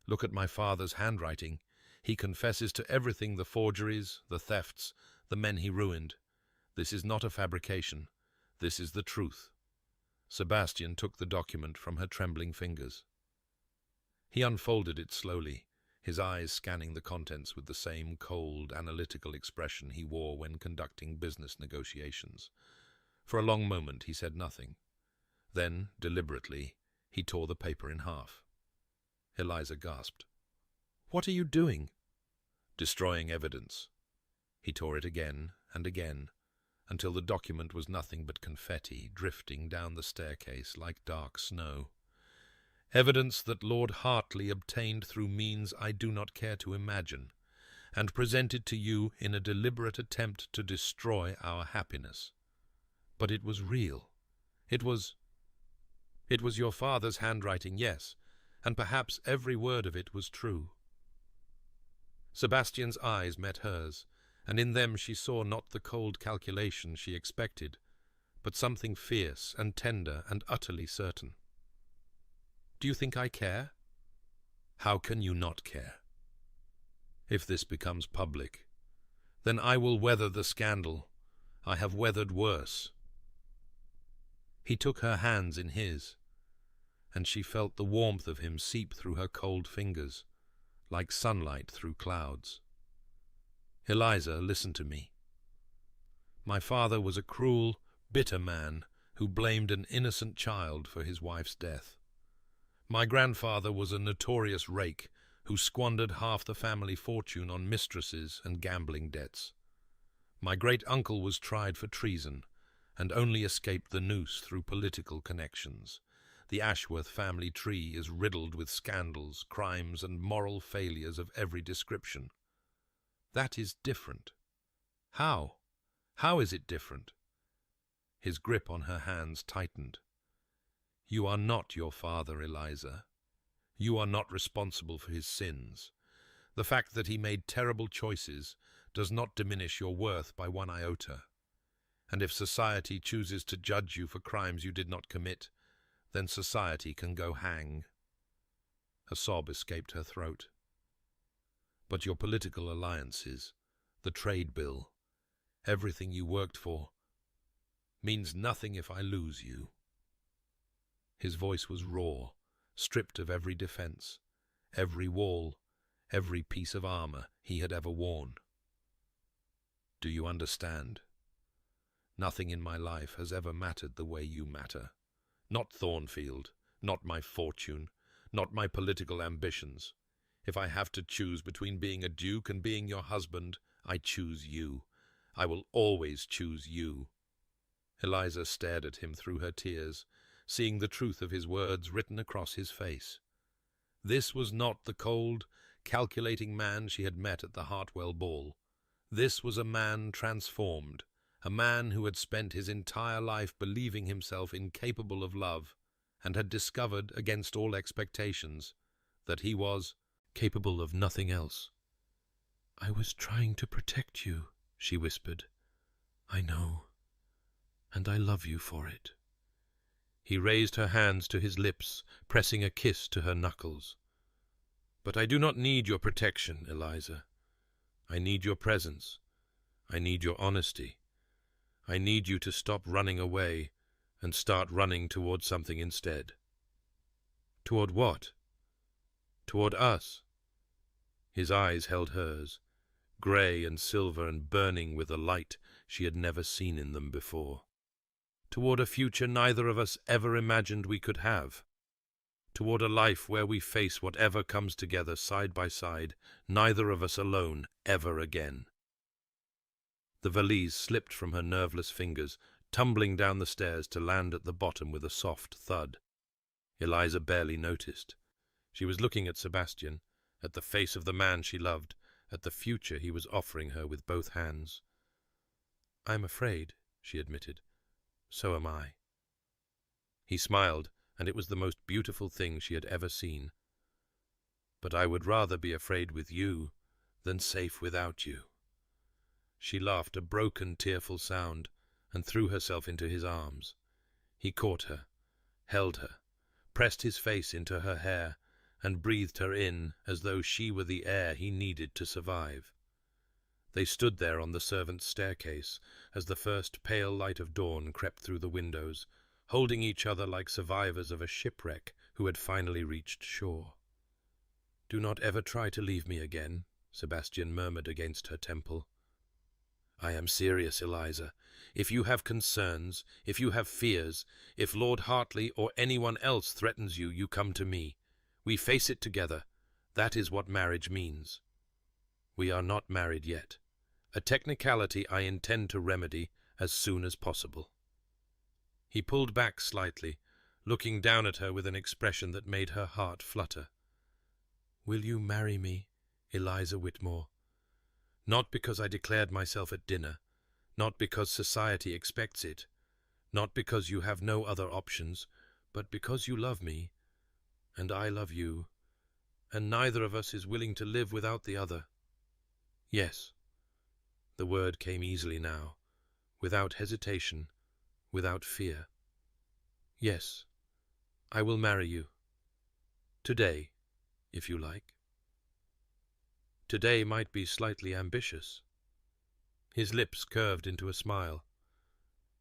Look at my father's handwriting. He confesses to everything, the forgeries, the thefts, the men he ruined. This is not a fabrication. This is the truth. Sebastian took the document from her trembling fingers. He unfolded it slowly, his eyes scanning the contents with the same cold, analytical expression he wore when conducting business negotiations. For a long moment he said nothing. Then, deliberately, he tore the paper in half. Eliza gasped. "What are you doing?" "Destroying evidence." He tore it again and again, until the document was nothing but confetti drifting down the staircase like dark snow. Evidence that Lord Hartley obtained through means I do not care to imagine, and presented to you in a deliberate attempt to destroy our happiness. But it was real. It was your father's handwriting, yes, and perhaps every word of it was true. Sebastian's eyes met hers, and in them she saw not the cold calculation she expected, but something fierce and tender and utterly certain. "Do you think I care?" "How can you not care? If this becomes public, then I will weather the scandal. I have weathered worse." He took her hands in his, and she felt the warmth of him seep through her cold fingers, like sunlight through clouds. "Eliza, listen to me. My father was a cruel, bitter man who blamed an innocent child for his wife's death. My grandfather was a notorious rake who squandered half the family fortune on mistresses and gambling debts. My great-uncle was tried for treason and only escaped the noose through political connections. The Ashworth family tree is riddled with scandals, crimes, and moral failures of every description. That is different. How? How is it different?" His grip on her hands tightened. "You are not your father, Eliza. You are not responsible for his sins. The fact that he made terrible choices does not diminish your worth by one iota. And if society chooses to judge you for crimes you did not commit, then society can go hang." A sob escaped her throat. "But your political alliances, the trade bill, everything you worked for, means nothing if I lose you." His voice was raw, stripped of every defense, every wall, every piece of armor he had ever worn. "Do you understand? Nothing in my life has ever mattered the way you matter. Not Thornfield, not my fortune, not my political ambitions. If I have to choose between being a duke and being your husband, I choose you. I will always choose you." Eliza stared at him through her tears, seeing the truth of his words written across his face. This was not the cold, calculating man she had met at the Hartwell ball. This was a man transformed, a man who had spent his entire life believing himself incapable of love, and had discovered, against all expectations, that he was capable of nothing else. "I was trying to protect you," she whispered. "I know, and I love you for it." He raised her hands to his lips, pressing a kiss to her knuckles. "But I do not need your protection, Eliza. I need your presence. I need your honesty. I need you to stop running away and start running toward something instead." "Toward what?" "Toward us." His eyes held hers, grey and silver and burning with a light she had never seen in them before. "Toward a future neither of us ever imagined we could have." toward a life where we face whatever comes together side by side, neither of us alone, ever again. The valise slipped from her nerveless fingers, tumbling down the stairs to land at the bottom with a soft thud. Eliza barely noticed. She was looking at Sebastian, at the face of the man she loved, at the future he was offering her with both hands. "I'm afraid," she admitted. "So am I." He smiled, and it was the most beautiful thing she had ever seen. "But I would rather be afraid with you than safe without you." She laughed a broken, tearful sound and threw herself into his arms. He caught her, held her, pressed his face into her hair, and breathed her in as though she were the air he needed to survive. They stood there on the servants' staircase as the first pale light of dawn crept through the windows, holding each other like survivors of a shipwreck who had finally reached shore. "Do not ever try to leave me again," Sebastian murmured against her temple. "I am serious, Eliza. If you have concerns, if you have fears, if Lord Hartley or anyone else threatens you, you come to me. We face it together. That is what marriage means. We are not married yet. A technicality I intend to remedy as soon as possible." He pulled back slightly, looking down at her with an expression that made her heart flutter. "Will you marry me, Eliza Whitmore? Not because I declared myself at dinner, not because society expects it, not because you have no other options, but because you love me, and I love you, and neither of us is willing to live without the other." "Yes." The word came easily now, without hesitation, without fear. "Yes, I will marry you. Today, if you like." Today might be slightly ambitious. His lips curved into a smile.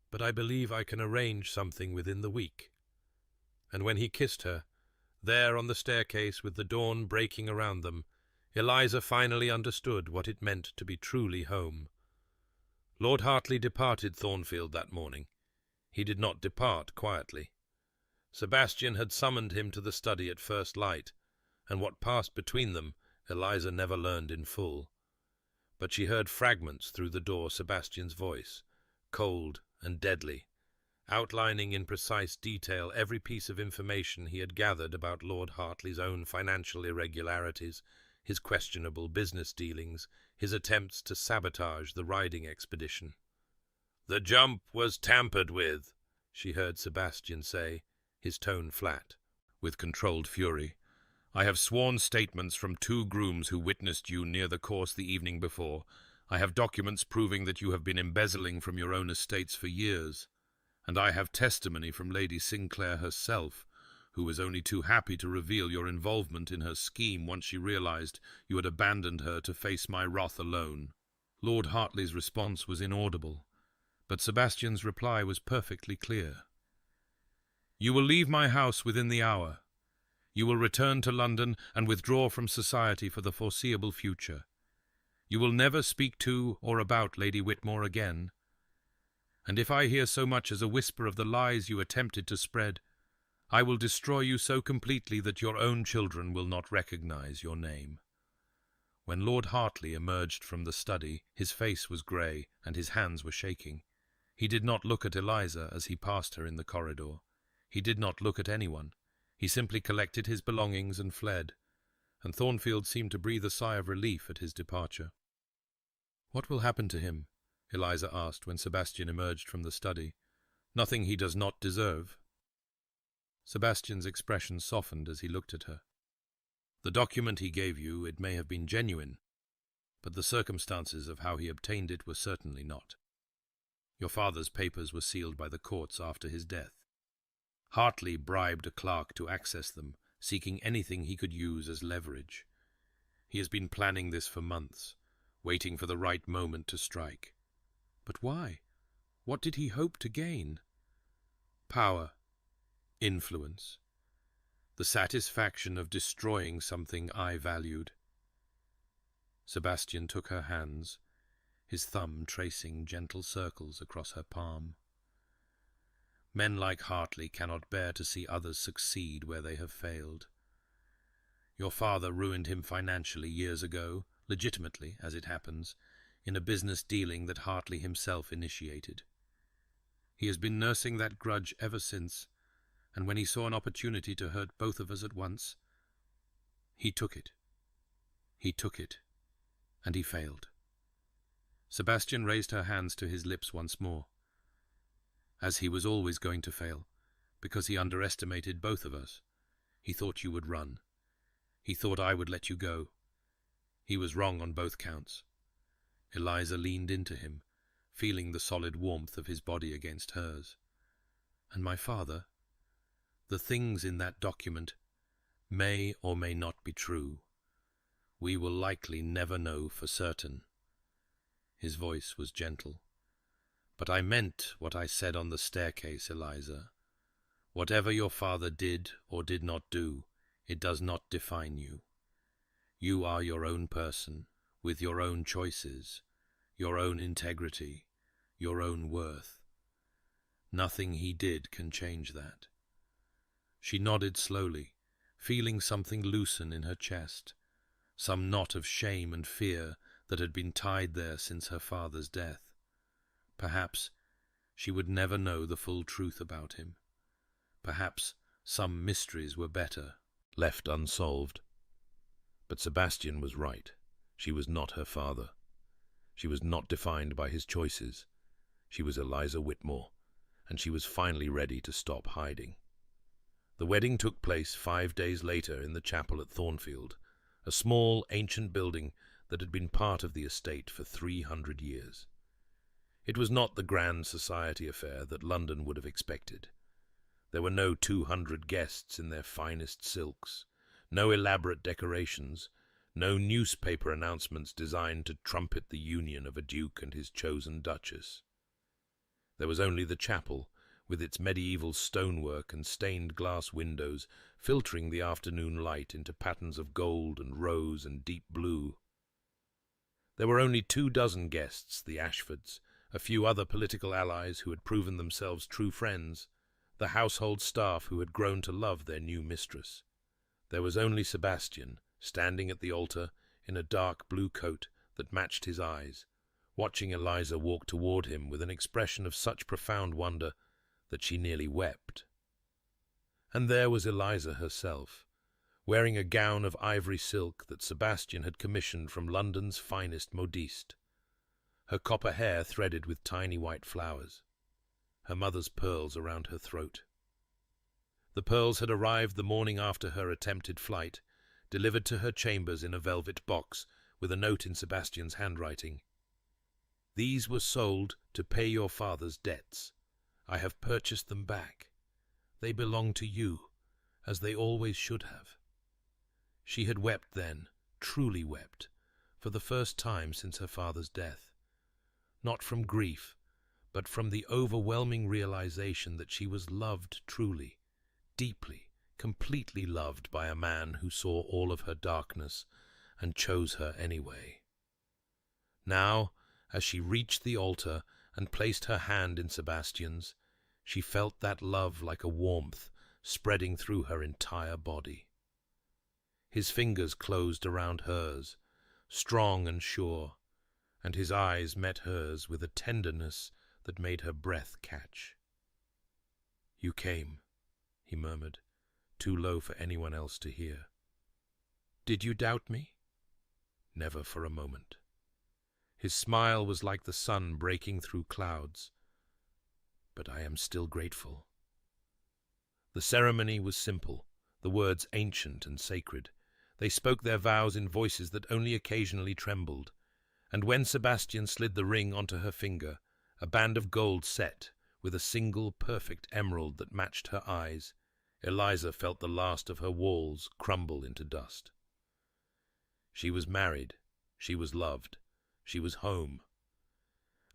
"But I believe I can arrange something within the week." And when he kissed her, there on the staircase with the dawn breaking around them, Eliza finally understood what it meant to be truly home. Lord Hartley departed Thornfield that morning. He did not depart quietly. Sebastian had summoned him to the study at first light, and what passed between them Eliza never learned in full. But she heard fragments through the door Sebastian's voice, cold and deadly, outlining in precise detail every piece of information he had gathered about Lord Hartley's own financial irregularities, his questionable business dealings, his attempts to sabotage the riding expedition. "The jump was tampered with," she heard Sebastian say, his tone flat, with controlled fury. "I have sworn statements from 2 grooms who witnessed you near the course the evening before. I have documents proving that you have been embezzling from your own estates for years. And I have testimony from Lady Sinclair herself, who was only too happy to reveal your involvement in her scheme once she realized you had abandoned her to face my wrath alone." Lord Hartley's response was inaudible, but Sebastian's reply was perfectly clear. "You will leave my house within the hour. You will return to London and withdraw from society for the foreseeable future. You will never speak to or about Lady Whitmore again. And if I hear so much as a whisper of the lies you attempted to spread, I will destroy you so completely that your own children will not recognize your name." When Lord Hartley emerged from the study, his face was grey and his hands were shaking. He did not look at Eliza as he passed her in the corridor. He did not look at anyone. He simply collected his belongings and fled, and Thornfield seemed to breathe a sigh of relief at his departure. "What will happen to him?" Eliza asked when Sebastian emerged from the study. "Nothing he does not deserve." Sebastian's expression softened as he looked at her. "The document he gave you, it may have been genuine, but the circumstances of how he obtained it were certainly not. Your father's papers were sealed by the courts after his death. Hartley bribed a clerk to access them, seeking anything he could use as leverage. He has been planning this for months, waiting for the right moment to strike. But why? What did he hope to gain? Power, influence, the satisfaction of destroying something I valued." Sebastian took her hands, his thumb tracing gentle circles across her palm. Men like Hartley cannot bear to see others succeed where they have failed. Your father ruined him financially years ago, legitimately, as it happens, in a business dealing that Hartley himself initiated. He has been nursing that grudge ever since, and when he saw an opportunity to hurt both of us at once, he took it. He took it, and he failed. Sebastian raised her hands to his lips once more. As he was always going to fail, because he underestimated both of us. He thought you would run. He thought I would let you go. He was wrong on both counts. Eliza leaned into him, feeling the solid warmth of his body against hers. And my father, the things in that document may or may not be true. We will likely never know for certain. His voice was gentle. But I meant what I said on the staircase, Eliza. Whatever your father did or did not do, it does not define you. You are your own person, with your own choices, your own integrity, your own worth. Nothing he did can change that. She nodded slowly, feeling something loosen in her chest, some knot of shame and fear that had been tied there since her father's death. Perhaps she would never know the full truth about him. Perhaps some mysteries were better left unsolved. But Sebastian was right. She was not her father. She was not defined by his choices. She was Eliza Whitmore, and she was finally ready to stop hiding. The wedding took place 5 days later in the chapel at Thornfield, a small, ancient building that had been part of the estate for 300 years. It was not the grand society affair that London would have expected. There were no 200 guests in their finest silks, no elaborate decorations, no newspaper announcements designed to trumpet the union of a duke and his chosen duchess. There was only the chapel, with its medieval stonework and stained glass windows filtering the afternoon light into patterns of gold and rose and deep blue. There were only 24 guests, the Ashfords, a few other political allies who had proven themselves true friends, the household staff who had grown to love their new mistress. There was only Sebastian, standing at the altar in a dark blue coat that matched his eyes, watching Eliza walk toward him with an expression of such profound wonder that she nearly wept. And there was Eliza herself, wearing a gown of ivory silk that Sebastian had commissioned from London's finest modiste, her copper hair threaded with tiny white flowers, her mother's pearls around her throat. The pearls had arrived the morning after her attempted flight, delivered to her chambers in a velvet box with a note in Sebastian's handwriting. "These were sold to pay your father's debts. I have purchased them back. They belong to you, as they always should have." She had wept then, truly wept, for the first time since her father's death. Not from grief, but from the overwhelming realization that she was loved truly, deeply, completely loved by a man who saw all of her darkness and chose her anyway. Now, as she reached the altar and placed her hand in Sebastian's, she felt that love like a warmth spreading through her entire body. His fingers closed around hers, strong and sure, and his eyes met hers with a tenderness that made her breath catch. "You came," he murmured, too low for anyone else to hear. "Did you doubt me?" "Never for a moment." His smile was like the sun breaking through clouds. "But I am still grateful." The ceremony was simple, the words ancient and sacred. They spoke their vows in voices that only occasionally trembled, and when Sebastian slid the ring onto her finger, a band of gold set with a single perfect emerald that matched her eyes, Eliza felt the last of her walls crumble into dust. She was married, she was loved, she was home.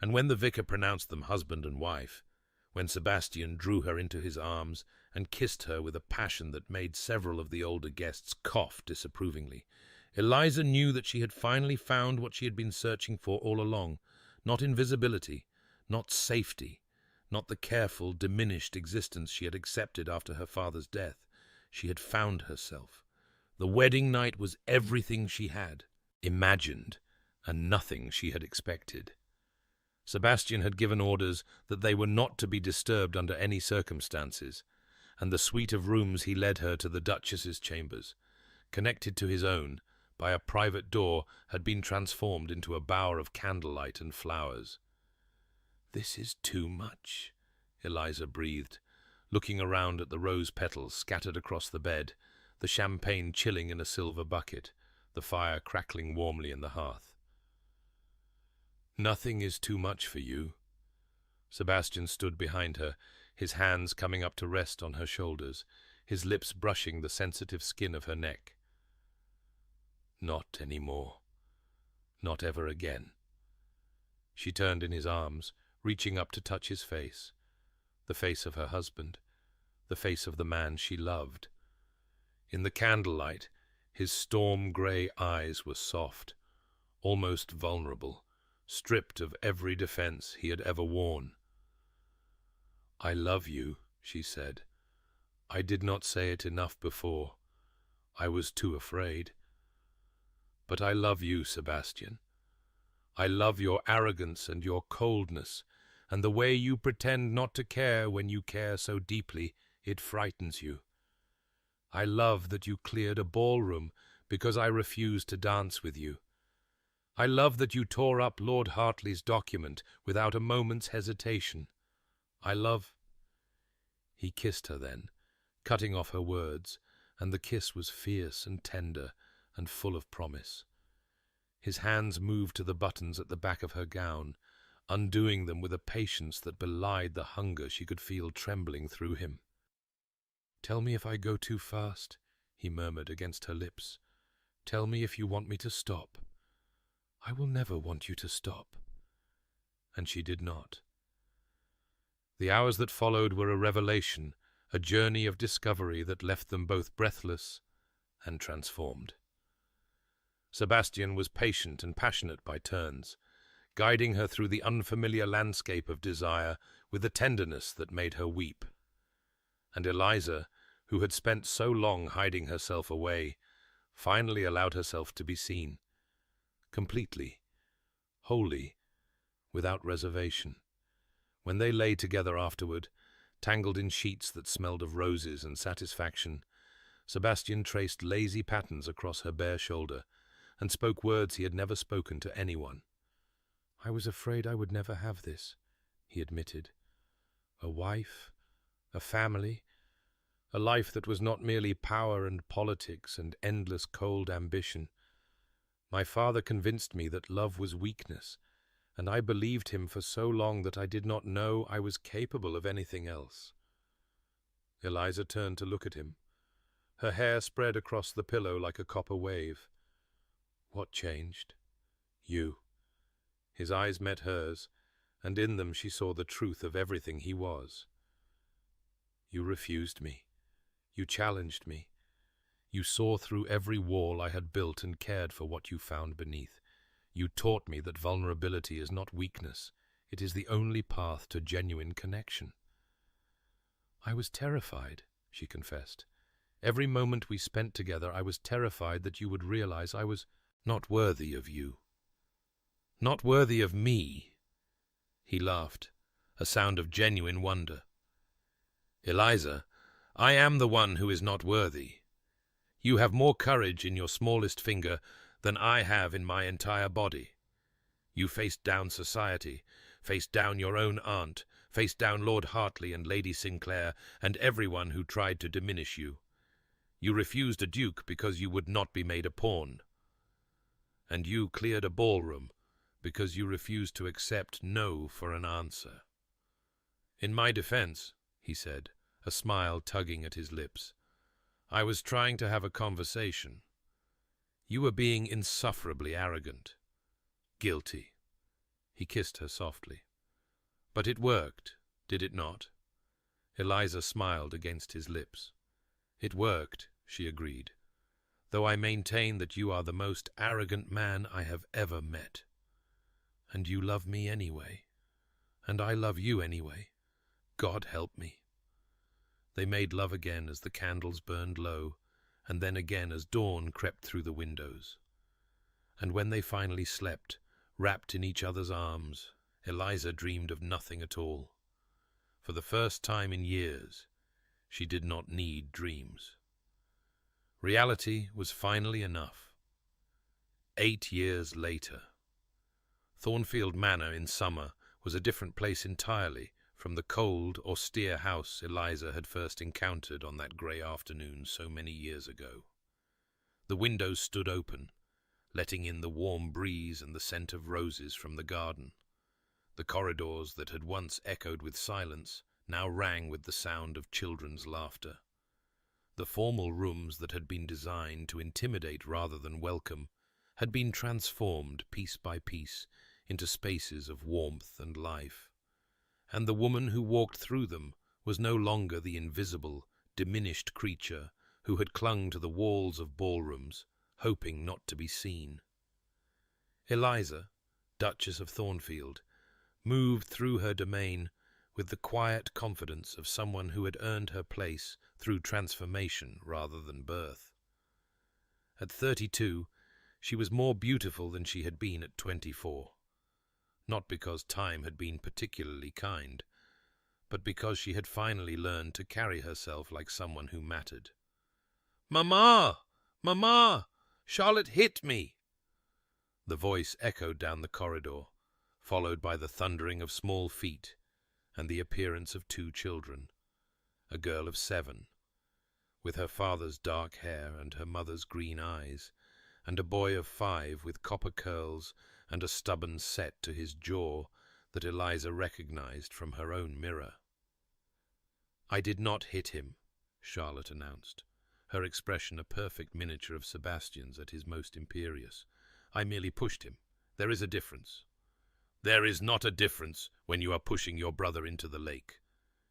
And when the vicar pronounced them husband and wife, when Sebastian drew her into his arms and kissed her with a passion that made several of the older guests cough disapprovingly, Eliza knew that she had finally found what she had been searching for all along, not invisibility, not safety, not the careful, diminished existence she had accepted after her father's death. She had found herself. The wedding night was everything she had imagined, and nothing she had expected. Sebastian had given orders that they were not to be disturbed under any circumstances, and the suite of rooms he led her to the Duchess's chambers, connected to his own by a private door, had been transformed into a bower of candlelight and flowers. "This is too much," Eliza breathed, looking around at the rose petals scattered across the bed, the champagne chilling in a silver bucket, the fire crackling warmly in the hearth. "Nothing is too much for you." Sebastian stood behind her, his hands coming up to rest on her shoulders, his lips brushing the sensitive skin of her neck. "Not any more. Not ever again." She turned in his arms, reaching up to touch his face, the face of her husband, the face of the man she loved. In the candlelight, his storm-grey eyes were soft, almost vulnerable, stripped of every defense he had ever worn. "I love you," she said. "I did not say it enough before. I was too afraid. But I love you, Sebastian. I love your arrogance and your coldness, and the way you pretend not to care when you care so deeply it frightens you. I love that you cleared a ballroom because I refused to dance with you. I love that you tore up Lord Hartley's document without a moment's hesitation. I love—" He kissed her then, cutting off her words, and the kiss was fierce and tender and full of promise. His hands moved to the buttons at the back of her gown, undoing them with a patience that belied the hunger she could feel trembling through him. "Tell me if I go too fast," he murmured against her lips. "Tell me if you want me to stop. I will never want you to stop." And she did not. The hours that followed were a revelation, a journey of discovery that left them both breathless and transformed. Sebastian was patient and passionate by turns, guiding her through the unfamiliar landscape of desire with a tenderness that made her weep. And Eliza, who had spent so long hiding herself away, finally allowed herself to be seen, completely, wholly, without reservation. When they lay together afterward, tangled in sheets that smelled of roses and satisfaction, Sebastian traced lazy patterns across her bare shoulder and spoke words he had never spoken to anyone. "I was afraid I would never have this," he admitted. "A wife, a family, a life that was not merely power and politics and endless cold ambition. My father convinced me that love was weakness, and I believed him for so long that I did not know I was capable of anything else." Eliza turned to look at him. Her hair spread across the pillow like a copper wave. "What changed?" "You." His eyes met hers, and in them she saw the truth of everything he was. "You refused me. You challenged me. You saw through every wall I had built and cared for what you found beneath. You taught me that vulnerability is not weakness. It is the only path to genuine connection." "I was terrified," she confessed. "Every moment we spent together I was terrified that you would realize I was not worthy of you. Not worthy of me." He laughed, a sound of genuine wonder. "Eliza, I am the one who is not worthy. You have more courage in your smallest finger than I have in my entire body. You faced down society, faced down your own aunt, faced down Lord Hartley and Lady Sinclair, and everyone who tried to diminish you. You refused a duke because you would not be made a pawn. And you cleared a ballroom because you refused to accept no for an answer." "In my defense," he said, a smile tugging at his lips, "I was trying to have a conversation. You were being insufferably arrogant. Guilty." He kissed her softly. "But it worked, did it not?" Eliza smiled against his lips. "It worked," she agreed, "though I maintain that you are the most arrogant man I have ever met. And you love me anyway. And I love you anyway. God help me. They made love again as the candles burned low, and then again as dawn crept through the windows. And when they finally slept, wrapped in each other's arms, Eliza dreamed of nothing at all. For the first time in years, she did not need dreams. Reality was finally enough. 8 years later. Thornfield Manor in summer was a different place entirely from the cold, austere house Eliza had first encountered on that grey afternoon so many years ago. The windows stood open, letting in the warm breeze and the scent of roses from the garden. The corridors that had once echoed with silence now rang with the sound of children's laughter. The formal rooms that had been designed to intimidate rather than welcome had been transformed piece by piece into spaces of warmth and life. And the woman who walked through them was no longer the invisible, diminished creature who had clung to the walls of ballrooms, hoping not to be seen. Eliza, Duchess of Thornfield, moved through her domain with the quiet confidence of someone who had earned her place through transformation rather than birth. At 32, she was more beautiful than she had been at 24. Not because time had been particularly kind, but because she had finally learned to carry herself like someone who mattered. "Mamma! Mamma! Charlotte hit me!" The voice echoed down the corridor, followed by the thundering of small feet and the appearance of 2 children, a girl of 7, with her father's dark hair and her mother's green eyes, and a boy of 5 with copper curls and a stubborn set to his jaw that Eliza recognized from her own mirror. "I did not hit him," Charlotte announced, her expression a perfect miniature of Sebastian's at his most imperious. "I merely pushed him. There is a difference." "There is not a difference when you are pushing your brother into the lake,"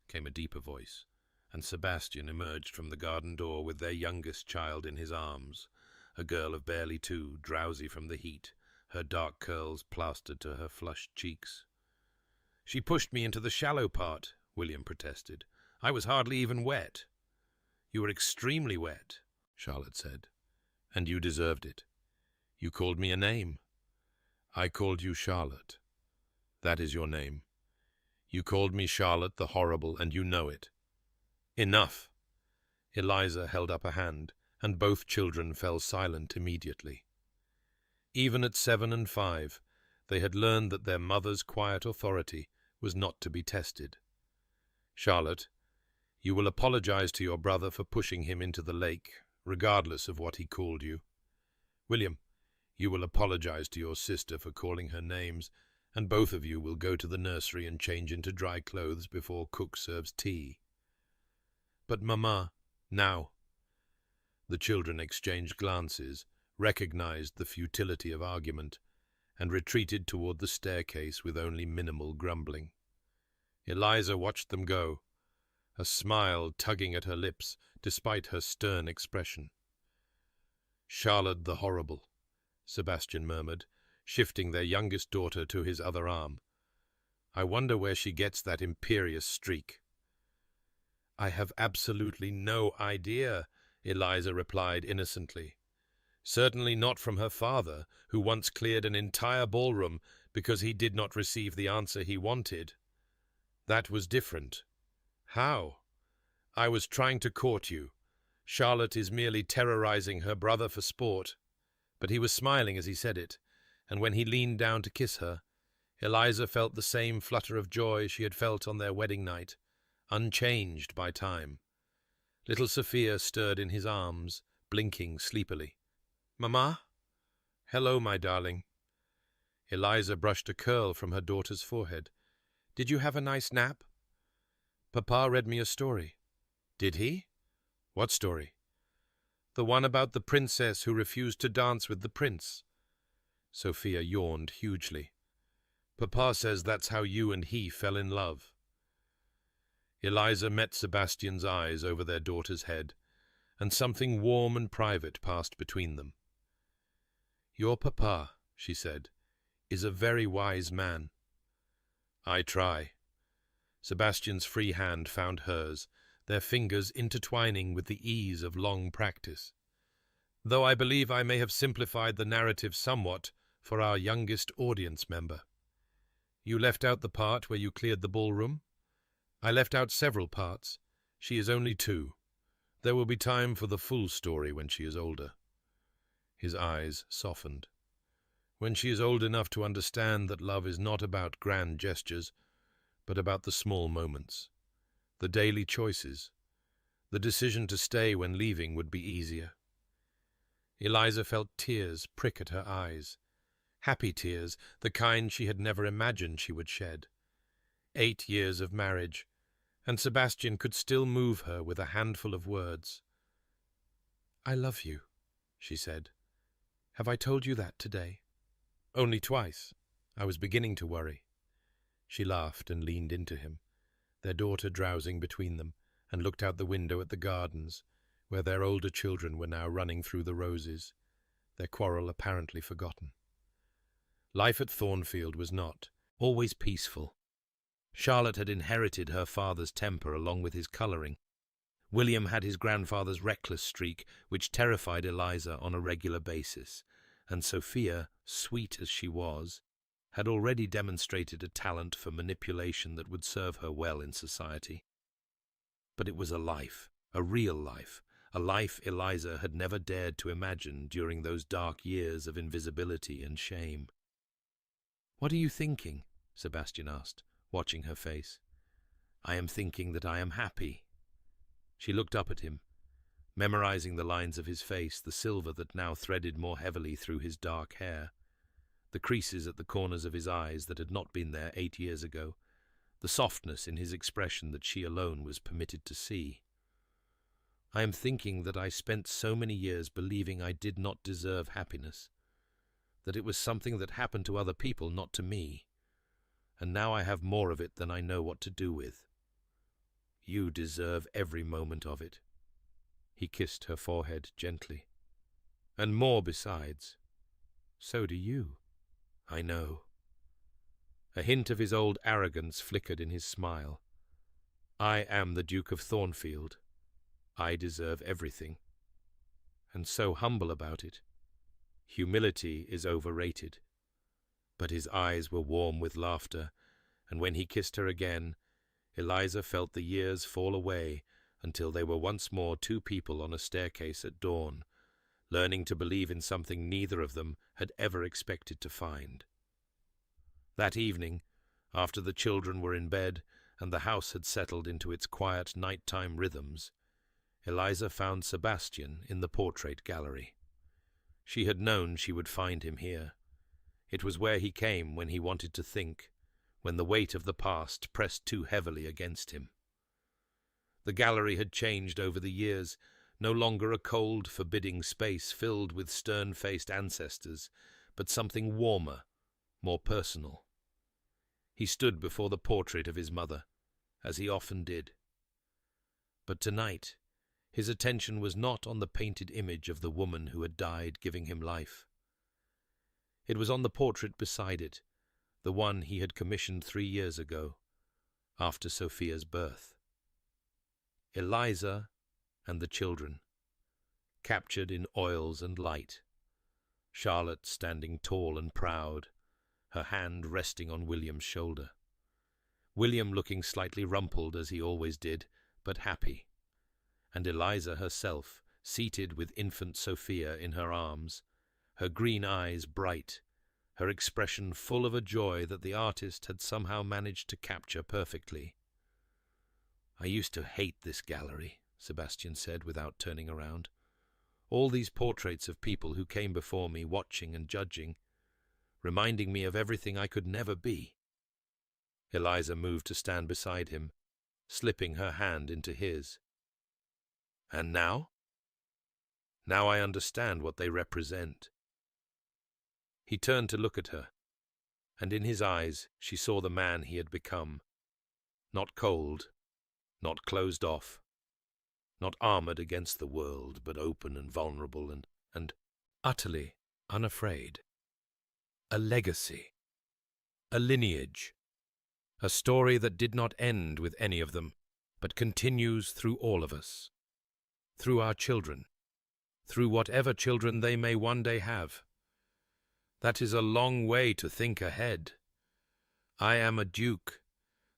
came a deeper voice, and Sebastian emerged from the garden door with their youngest child in his arms, a girl of barely 2, drowsy from the heat, her dark curls plastered to her flushed cheeks. "She pushed me into the shallow part," William protested. "I was hardly even wet." "You were extremely wet," Charlotte said, "and you deserved it. You called me a name. I called you Charlotte. That is your name. You called me Charlotte the Horrible, and you know it." "Enough!" Eliza held up a hand, and both children fell silent immediately. Even at 7 and 5, they had learned that their mother's quiet authority was not to be tested. "Charlotte, you will apologize to your brother for pushing him into the lake, regardless of what he called you. William, you will apologize to your sister for calling her names, and both of you will go to the nursery and change into dry clothes before cook serves tea." "But Mamma, now." The children exchanged glances, recognized the futility of argument, and retreated toward the staircase with only minimal grumbling. Eliza watched them go, a smile tugging at her lips despite her stern expression. "Charlotte the Horrible," Sebastian murmured, shifting their youngest daughter to his other arm. "I wonder where she gets that imperious streak." "I have absolutely no idea," Eliza replied innocently. "Certainly not from her father, who once cleared an entire ballroom because he did not receive the answer he wanted. That was different." "How?" "I was trying to court you. Charlotte is merely terrorizing her brother for sport." But he was smiling as he said it, and when he leaned down to kiss her, Eliza felt the same flutter of joy she had felt on their wedding night, unchanged by time. Little Sophia stirred in his arms, blinking sleepily. "Mamma?" "Hello, my darling." Eliza brushed a curl from her daughter's forehead. "Did you have a nice nap?" "Papa read me a story." "Did he? What story?" "The one about the princess who refused to dance with the prince." Sophia yawned hugely. "Papa says that's how you and he fell in love." Eliza met Sebastian's eyes over their daughter's head, and something warm and private passed between them. "Your papa," she said, "is a very wise man." "I try." Sebastian's free hand found hers, their fingers intertwining with the ease of long practice. Though I believe I may have simplified the narrative somewhat for our youngest audience member. You left out the part where you cleared the ballroom? I left out several parts. She is only 2. There will be time for the full story when she is older. His eyes softened. When she is old enough to understand that love is not about grand gestures, but about the small moments, the daily choices. The decision to stay when leaving would be easier. Eliza felt tears prick at her eyes. Happy tears, the kind she had never imagined she would shed. 8 years of marriage, and Sebastian could still move her with a handful of words. "I love you," she said. "Have I told you that today?" "Only twice. I was beginning to worry." She laughed and leaned into him, their daughter drowsing between them, and looked out the window at the gardens, where their older children were now running through the roses, their quarrel apparently forgotten. Life at Thornfield was not always peaceful. Charlotte had inherited her father's temper along with his colouring. William had his grandfather's reckless streak, which terrified Eliza on a regular basis, and Sophia, sweet as she was, had already demonstrated a talent for manipulation that would serve her well in society. But it was a life, a real life, a life Eliza had never dared to imagine during those dark years of invisibility and shame. "What are you thinking?" Sebastian asked, watching her face. "I am thinking that I am happy." She looked up at him, memorizing the lines of his face, the silver that now threaded more heavily through his dark hair, the creases at the corners of his eyes that had not been there 8 years ago, the softness in his expression that she alone was permitted to see. "I am thinking that I spent so many years believing I did not deserve happiness, that it was something that happened to other people, not to me, and now I have more of it than I know what to do with. You deserve every moment of it." He kissed her forehead gently. "And more besides." "So do you." "I know." A hint of his old arrogance flickered in his smile. "I am the Duke of Thornfield. I deserve everything. And so humble about it. Humility is overrated." But his eyes were warm with laughter, and when he kissed her again, Eliza felt the years fall away until they were once more 2 people on a staircase at dawn, learning to believe in something neither of them had ever expected to find. That evening, after the children were in bed and the house had settled into its quiet nighttime rhythms, Eliza found Sebastian in the portrait gallery. She had known she would find him here. It was where he came when he wanted to think, when the weight of the past pressed too heavily against him. The gallery had changed over the years, no longer a cold, forbidding space filled with stern-faced ancestors, but something warmer, more personal. He stood before the portrait of his mother, as he often did. But tonight, his attention was not on the painted image of the woman who had died giving him life. It was on the portrait beside it, the one he had commissioned 3 years ago, after Sophia's birth. Eliza and the children, captured in oils and light. Charlotte standing tall and proud, her hand resting on William's shoulder. William looking slightly rumpled as he always did, but happy. And Eliza herself, seated with infant Sophia in her arms, her green eyes bright, her expression full of a joy that the artist had somehow managed to capture perfectly. "I used to hate this gallery," Sebastian said without turning around. "All these portraits of people who came before me, watching and judging, reminding me of everything I could never be." Eliza moved to stand beside him, slipping her hand into his. "And now? Now I understand what they represent." He turned to look at her, and in his eyes she saw the man he had become. Not cold, not closed off, not armored against the world, but open and vulnerable and utterly unafraid. A legacy, a lineage, A story that did not end with any of them, but continues through all of us, through our children, through whatever children they may one day have. That is a long way to think ahead. I am a duke.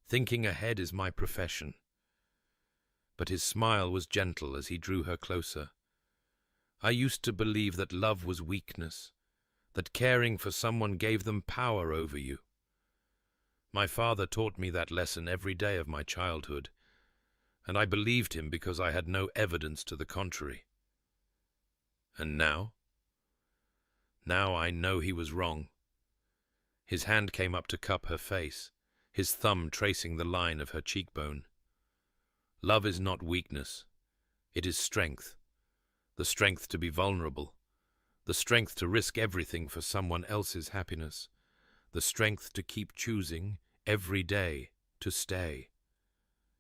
Thinking ahead is my profession. But his smile was gentle as he drew her closer. I used to believe that love was weakness, that caring for someone gave them power over you. My father taught me that lesson every day of my childhood, and I believed him because I had no evidence to the contrary. And now? Now I know he was wrong. His hand came up to cup her face, his thumb tracing the line of her cheekbone. Love is not weakness. It is strength. The strength to be vulnerable. The strength to risk everything for someone else's happiness. The strength to keep choosing, every day, to stay.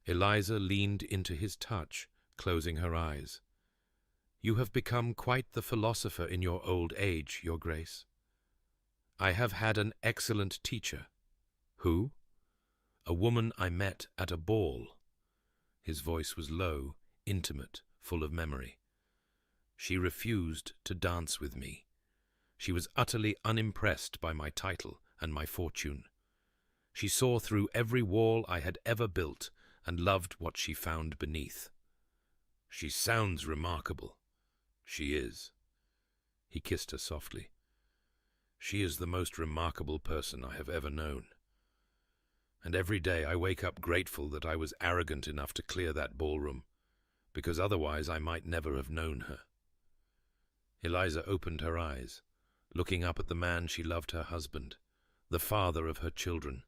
Eliza leaned into his touch, closing her eyes. You have become quite the philosopher in your old age, Your Grace. I have had an excellent teacher. Who? A woman I met at a ball. His voice was low, intimate, full of memory. She refused to dance with me. She was utterly unimpressed by my title and my fortune. She saw through every wall I had ever built and loved what she found beneath. She sounds remarkable. She is. He kissed her softly. She is the most remarkable person I have ever known. And every day I wake up grateful that I was arrogant enough to clear that ballroom, because otherwise I might never have known her. Eliza opened her eyes, looking up at the man she loved, her husband, the father of her children,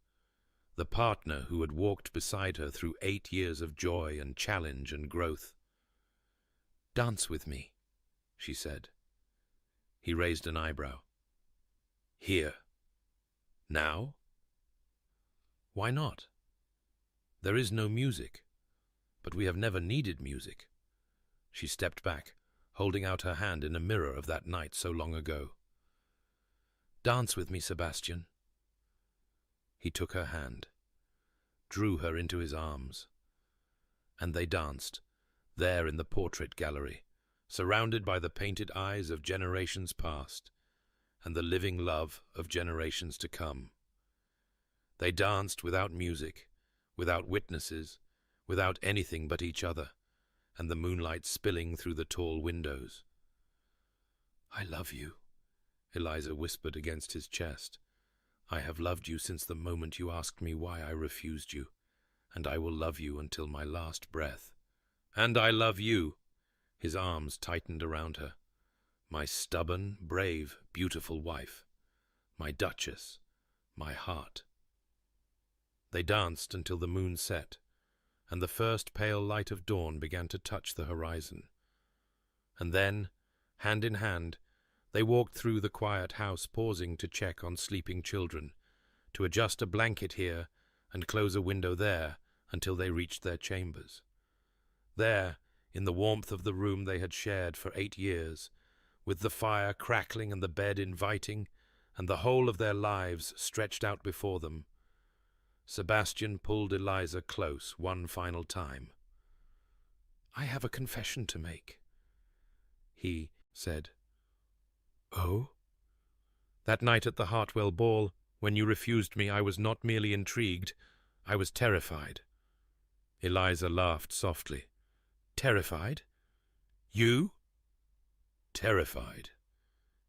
the partner who had walked beside her through 8 years of joy and challenge and growth. "Dance with me," she said. He raised an eyebrow. "Here? Now?" "Why not? There is no music, but we have never needed music." She stepped back, holding out her hand in a mirror of that night so long ago. "Dance with me, Sebastian." He took her hand, drew her into his arms, and they danced, there in the portrait gallery, surrounded by the painted eyes of generations past and the living love of generations to come. They danced without music, without witnesses, without anything but each other, and the moonlight spilling through the tall windows. "I love you," Eliza whispered against his chest. "I have loved you since the moment you asked me why I refused you, and I will love you until my last breath." "And I love you." His arms tightened around her. "My stubborn, brave, beautiful wife. My duchess. My heart." They danced until the moon set, and the first pale light of dawn began to touch the horizon. And then, hand in hand, they walked through the quiet house, pausing to check on sleeping children, to adjust a blanket here and close a window there until they reached their chambers. There, in the warmth of the room they had shared for 8 years, with the fire crackling and the bed inviting, and the whole of their lives stretched out before them, Sebastian pulled Eliza close one final time. "I have a confession to make," he said. "Oh?" "That night at the Hartwell ball, when you refused me, I was not merely intrigued, I was terrified." Eliza laughed softly. "Terrified? You?" "Terrified."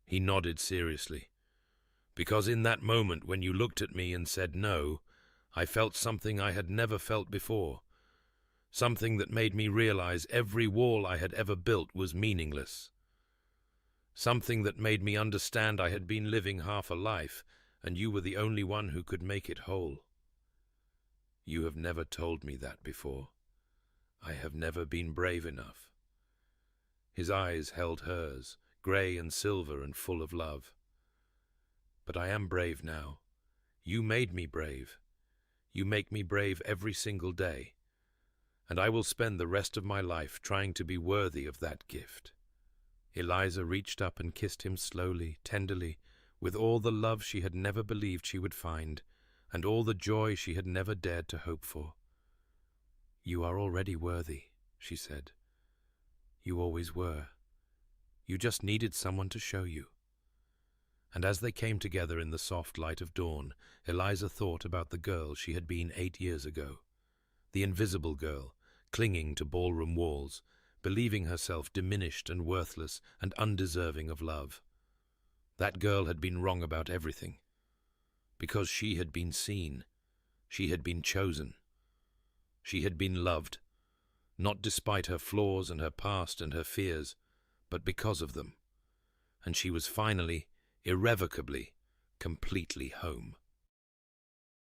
He nodded seriously. "Because in that moment when you looked at me and said no, I felt something I had never felt before, something that made me realize every wall I had ever built was meaningless, something that made me understand I had been living half a life, and you were the only one who could make it whole. You have never told me that before. I have never been brave enough." His eyes held hers, grey and silver and full of love. "But I am brave now. You made me brave. You make me brave every single day, and I will spend the rest of my life trying to be worthy of that gift." Eliza reached up and kissed him slowly, tenderly, with all the love she had never believed she would find, and all the joy she had never dared to hope for. "You are already worthy," she said. "You always were. You just needed someone to show you." And as they came together in the soft light of dawn, Eliza thought about the girl she had been 8 years ago, the invisible girl, clinging to ballroom walls, believing herself diminished and worthless and undeserving of love. That girl had been wrong about everything. Because she had been seen, she had been chosen. She had been loved, not despite her flaws and her past and her fears, but because of them. And she was finally, irrevocably, completely home.